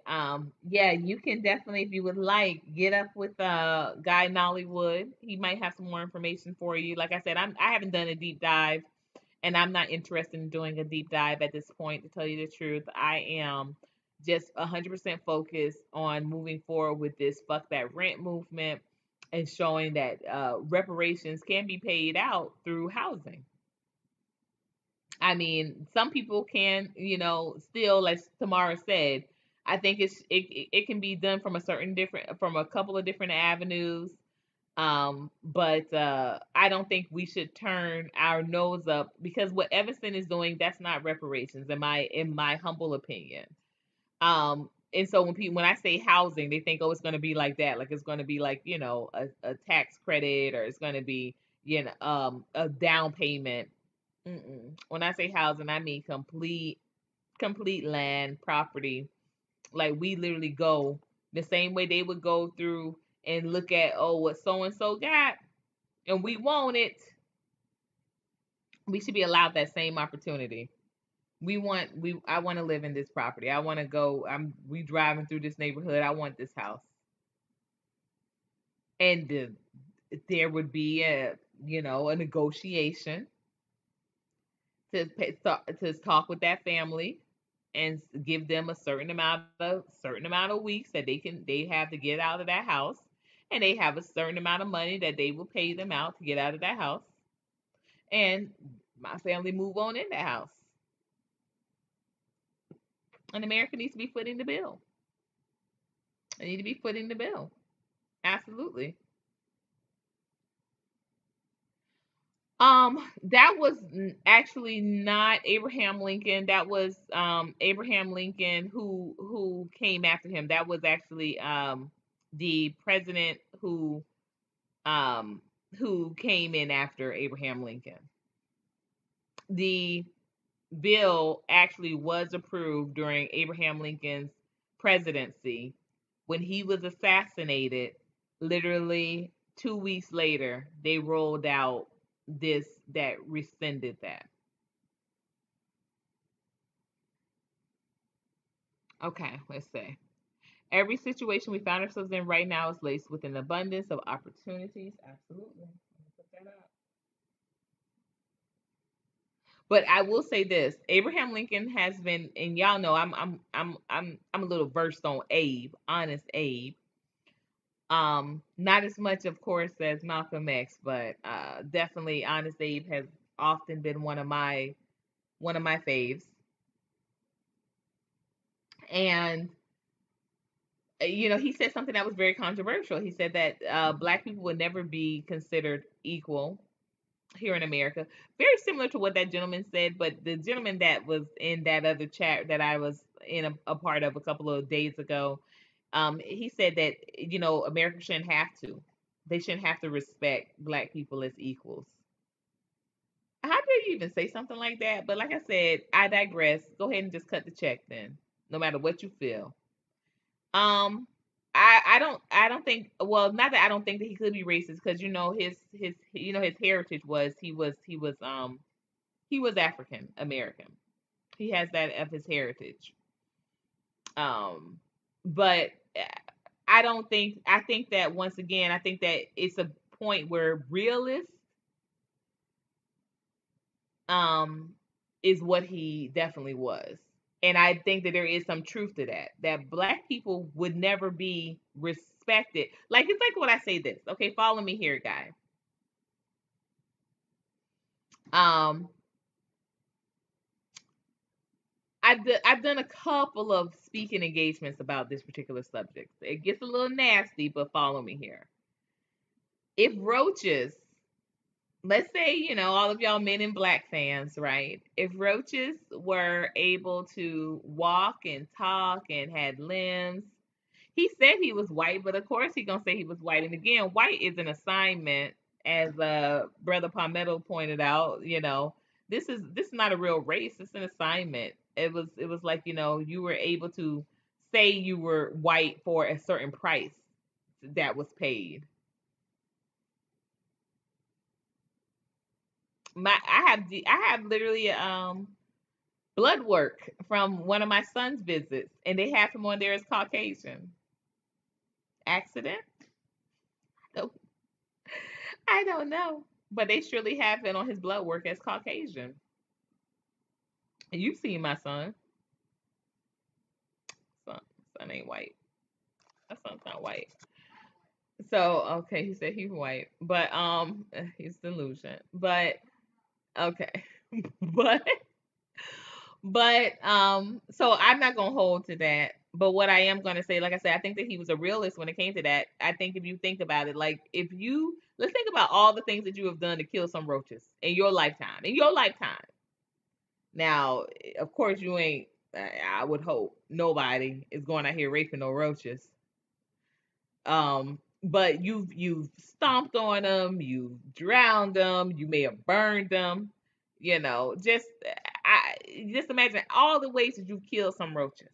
Speaker 2: yeah, you can definitely, if you would like, get up with Guy Nollywood. He might have some more information for you. Like I said, I haven't done a deep dive, and I'm not interested in doing a deep dive at this point, to tell you the truth. I am just 100% focused on moving forward with this fuck that rent movement, and showing that reparations can be paid out through housing. I mean, some people can, still, as Tamara said, I think it can be done from from a couple of different avenues. But I don't think we should turn our nose up, because what Evanston is doing, that's not reparations, in my humble opinion. And so when I say housing, they think, oh, it's going to be like that, like it's going to be like, a tax credit, or it's going to be, a down payment. Mm-mm. When I say housing, I mean complete land property. Like, we literally go the same way they would go through and look at, oh, what so and so got, and we want it. We should be allowed that same opportunity. I want to live in this property. I want to go. We driving through this neighborhood. I want this house, and there would be a negotiation to talk with that family, and give them a certain amount of weeks that they have to get out of that house, and they have a certain amount of money that they will pay them out to get out of that house, and my family move on in that house, and America needs to be footing the bill. They need to be footing the bill. Absolutely. That was actually not Abraham Lincoln. That was Abraham Lincoln who came after him. That was actually the president um who came in after Abraham Lincoln. The bill actually was approved during Abraham Lincoln's presidency. When he was assassinated, literally 2 weeks later, they rolled out this that rescinded that. Okay, let's say every situation we find ourselves in right now is laced with an abundance of opportunities. Absolutely. Let me put that up. But I will say this: Abraham Lincoln has been, and y'all know I'm a little versed on Abe, Honest Abe. Not as much, of course, as Malcolm X, but definitely Honest Abe has often been one of my faves. And he said something that was very controversial. He said that black people would never be considered equal here in America. Very similar to what that gentleman said, but the gentleman that was in that other chat that I was in a part of a couple of days ago, he said that America shouldn't have to. They shouldn't have to respect black people as equals. How dare you even say something like that? But like I said, I digress. Go ahead and just cut the check then, no matter what you feel. Um, I don't think, well, not that I don't think that he could be racist, because his heritage was he was African American. He has that of his heritage. Um, but I think that once again, I think that it's a point where realist um is what he definitely was. And I think that there is some truth to that black people would never be respected. Like, it's like what I say this. Okay, follow me here, guy. Um I've done a couple of speaking engagements about this particular subject. It gets a little nasty, but follow me here. If roaches, let's say, all of y'all Men in Black fans, right? If roaches were able to walk and talk and had limbs, he said he was white, but of course he gonna say he was white. And again, white is an assignment, as Brother Palmetto pointed out. This is not a real race. It's an assignment. It was like, you were able to say you were white for a certain price that was paid. I have literally blood work from one of my son's visits, and they have him on there as Caucasian. Accident? No, I don't know, but they surely have it on his blood work as Caucasian. And you've seen my son. Son, son ain't white. My son's not white. So okay, he said he's white, but he's delusion. But okay, but so I'm not gonna hold to that. But what I am gonna say, like I said, I think that he was a realist when it came to that. I think if you think about it, like, let's think about all the things that you have done to kill some roaches in your lifetime. In your lifetime. Now, of course, you ain't. I would hope nobody is going out here raping no roaches. But you've stomped on them, you drowned them, you may have burned them. Just just imagine all the ways that you've killed some roaches.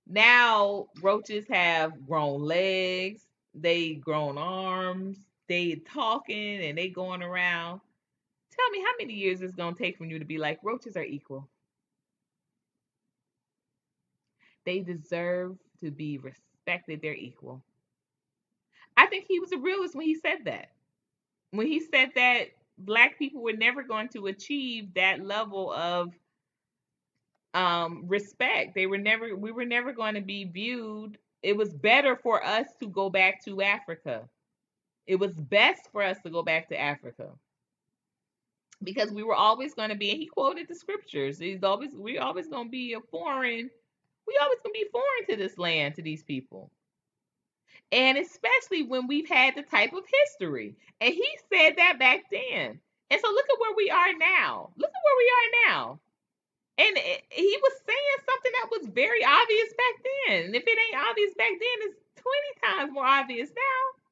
Speaker 2: Now roaches have grown legs, they grown arms, they talking and they going around. Tell me how many years it's gonna take for you to be like, roaches are equal. They deserve to be respected. They're equal. I think he was a realist when he said that. When he said that black people were never going to achieve that level of respect. We were never going to be viewed. It was better for us to go back to Africa. It was best for us to go back to Africa. Because we were always going to be, and he quoted the scriptures. We're always going to be we always going to be foreign to this land, to these people. And especially when we've had the type of history. And he said that back then. And so look at where we are now. Look at where we are now. And he was saying something that was very obvious back then. And if it ain't obvious back then, it's 20 times more obvious now.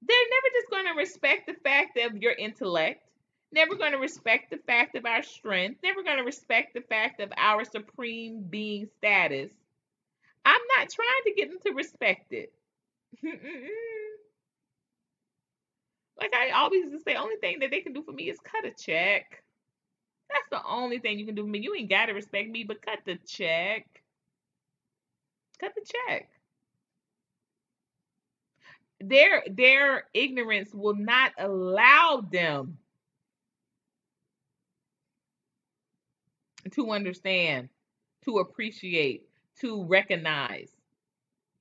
Speaker 2: They're never just going to respect the fact of your intellect, never going to respect the fact of our strength, never going to respect the fact of our supreme being status. I'm not trying to get them to respect it. Like I always just say, only thing that they can do for me is cut a check. That's the only thing you can do for me. You ain't got to respect me, but cut the check. Cut the check. Their ignorance will not allow them to understand, to appreciate, to recognize.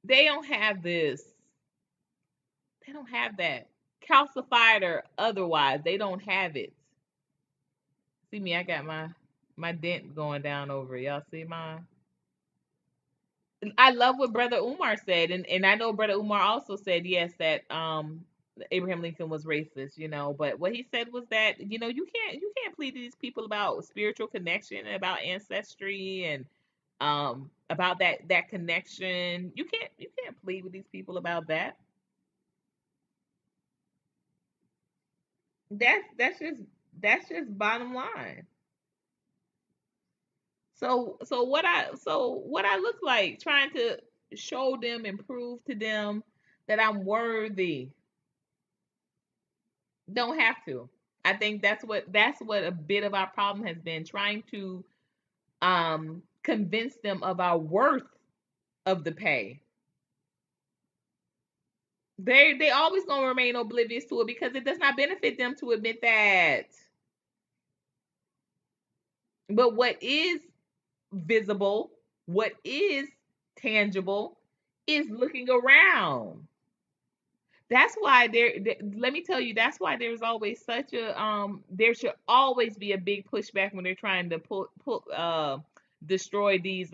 Speaker 2: They don't have this. They don't have that. Calcified or otherwise, they don't have it. See me, I got my dent going down over. Y'all see mine? I love what Brother Umar said, and I know Brother Umar also said yes that Abraham Lincoln was racist, but what he said was that you can't plead to these people about spiritual connection and about ancestry and about that connection. You can't plead with these people about that. That's just bottom line. So what I look like trying to show them and prove to them that I'm worthy. Don't have to. I think that's what a bit of our problem has been, trying to convince them of our worth of the pay. They always gonna remain oblivious to it because it does not benefit them to admit that. But what is visible, what is tangible, is looking around. That's why let me tell you, that's why there's always such a there should always be a big pushback when they're trying to destroy these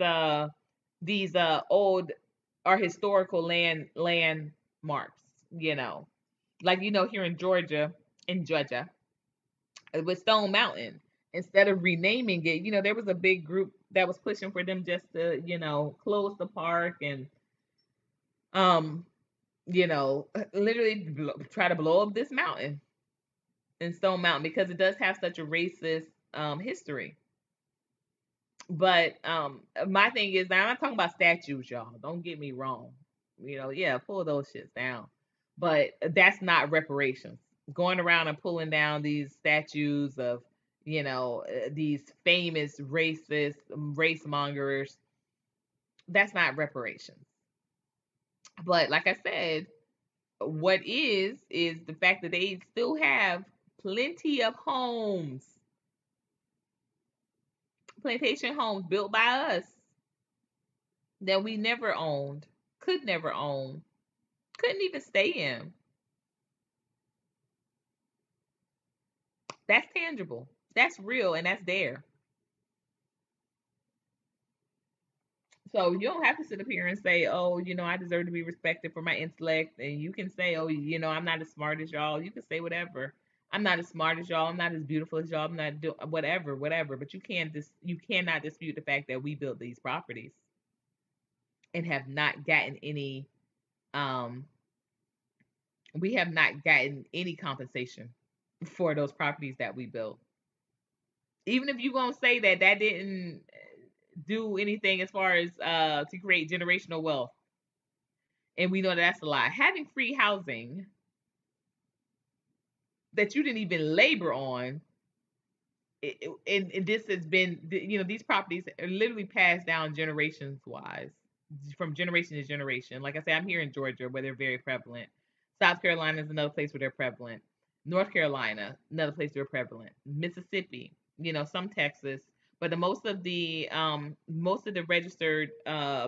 Speaker 2: old or historical landmarks, you know. Like, here in Georgia, with Stone Mountain. Instead of renaming it, there was a big group that was pushing for them just to, close the park and um literally try to blow up this mountain in Stone Mountain because it does have such a racist history. But my thing is, now I'm not talking about statues, y'all. Don't get me wrong. Yeah, pull those shits down. But that's not reparations. Going around and pulling down these statues of, these famous racist race mongers, that's not reparations. But like I said, what is the fact that they still have plenty of homes, plantation homes built by us that we never owned, could never own, couldn't even stay in. That's tangible. That's real, and that's there. So you don't have to sit up here and say, "Oh, I deserve to be respected for my intellect," and you can say, "Oh, I'm not as smart as y'all." You can say whatever. I'm not as smart as y'all. I'm not as beautiful as y'all. I'm not whatever, whatever. But you cannot dispute the fact that we built these properties and have not gotten any um we have not gotten any compensation for those properties that we built. Even if you're gonna say that didn't do anything as far as to create generational wealth, and we know that's a lie. Having free housing that you didn't even labor on, and this has been, these properties are literally passed down generations wise, from generation to generation. Like I said, I'm here in Georgia where they're very prevalent. South Carolina is another place where they're prevalent. North Carolina, another place where they're prevalent. Mississippi, some Texas, but most of the registered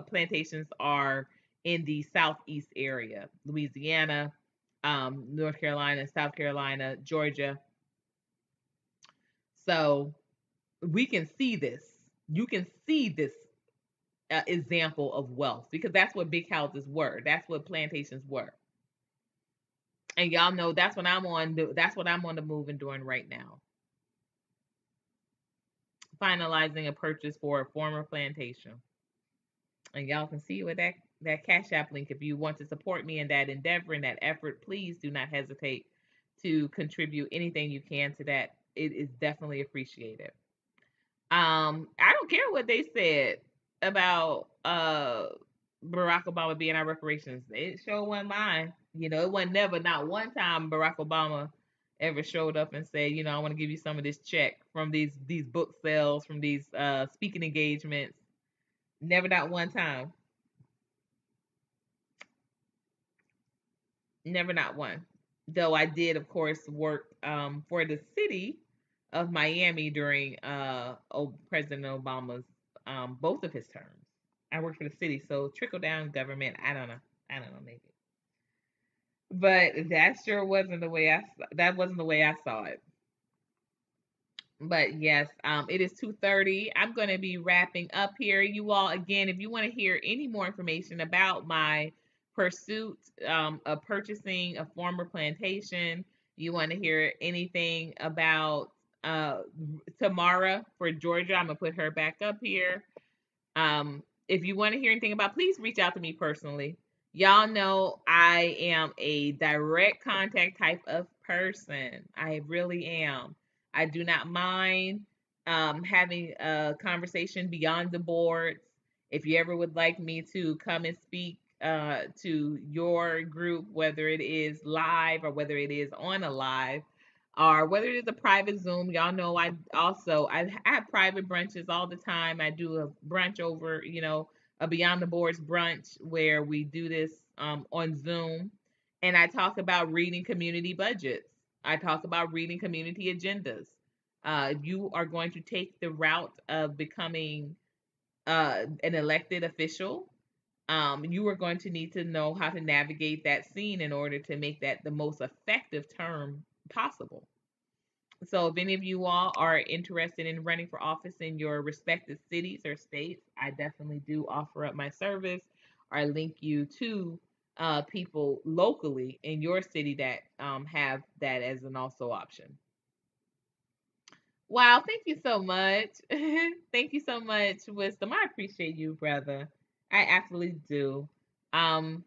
Speaker 2: plantations are in the southeast area: Louisiana, North Carolina, South Carolina, Georgia. So we can see this. You can see this example of wealth, because that's what big houses were. That's what plantations were. And y'all know that's what I'm on. That's what I'm on the move and doing right now. Finalizing a purchase for a former plantation. And y'all can see with that Cash App link, if you want to support me in that endeavor and that effort, please do not hesitate to contribute anything you can to that. It is definitely appreciated. I don't care what they said about Barack Obama being our reparations. It sure wasn't mine. It wasn't never, not one time Barack Obama ever showed up and said, I want to give you some of this check from these book sales, from these speaking engagements. Never, not one time. Never, not one. Though I did, of course, work for the city of Miami during President Obama's both of his terms. I worked for the city, so trickle down government. I don't know. I don't know, maybe. But that wasn't the way I saw it. But yes, it is 2:30. I'm going to be wrapping up here. You all, again, if you want to hear any more information about my pursuit of purchasing a former plantation, you want to hear anything about Tamara for Georgia, I'm going to put her back up here. If you want to hear anything about, please reach out to me personally. Y'all know I am a direct contact type of person. I really am. I do not mind having a conversation beyond the boards. If you ever would like me to come and speak to your group, whether it is live or whether it is on a live, or whether it is a private Zoom, y'all know I have private brunches all the time. I do a brunch over, a Beyond the Boards brunch where we do this on Zoom, and I talk about reading community budgets. I talk about reading community agendas. If you are going to take the route of becoming an elected official, you are going to need to know how to navigate that scene in order to make that the most effective term possible. So, if any of you all are interested in running for office in your respective cities or states, I definitely do offer up my service or link you to people locally in your city that have that as an also option. Wow, thank you so much. Thank you so much, Wisdom. I appreciate you, brother. I absolutely do. Um,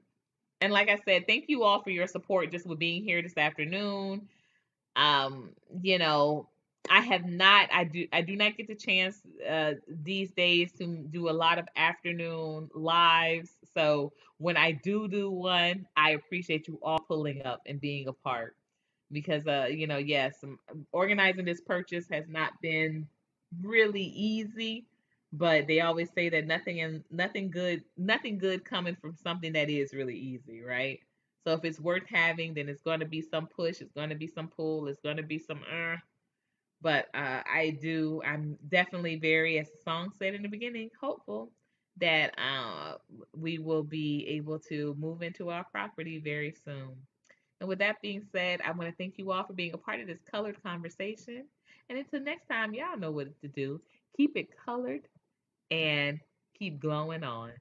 Speaker 2: and like I said, thank you all for your support just with being here this afternoon. um you know I do not get the chance these days to do a lot of afternoon lives, so when I do one, I appreciate you all pulling up and being a part, because yes, organizing this purchase has not been really easy, but they always say that nothing good coming from something that is really easy, right? So if it's worth having, then it's going to be some push, it's going to be some pull, it's going to be some but I'm definitely very, as the song said in the beginning, hopeful that we will be able to move into our property very soon. And with that being said, I want to thank you all for being a part of this colored conversation. And until next time, y'all know what to do. Keep it colored and keep glowing on.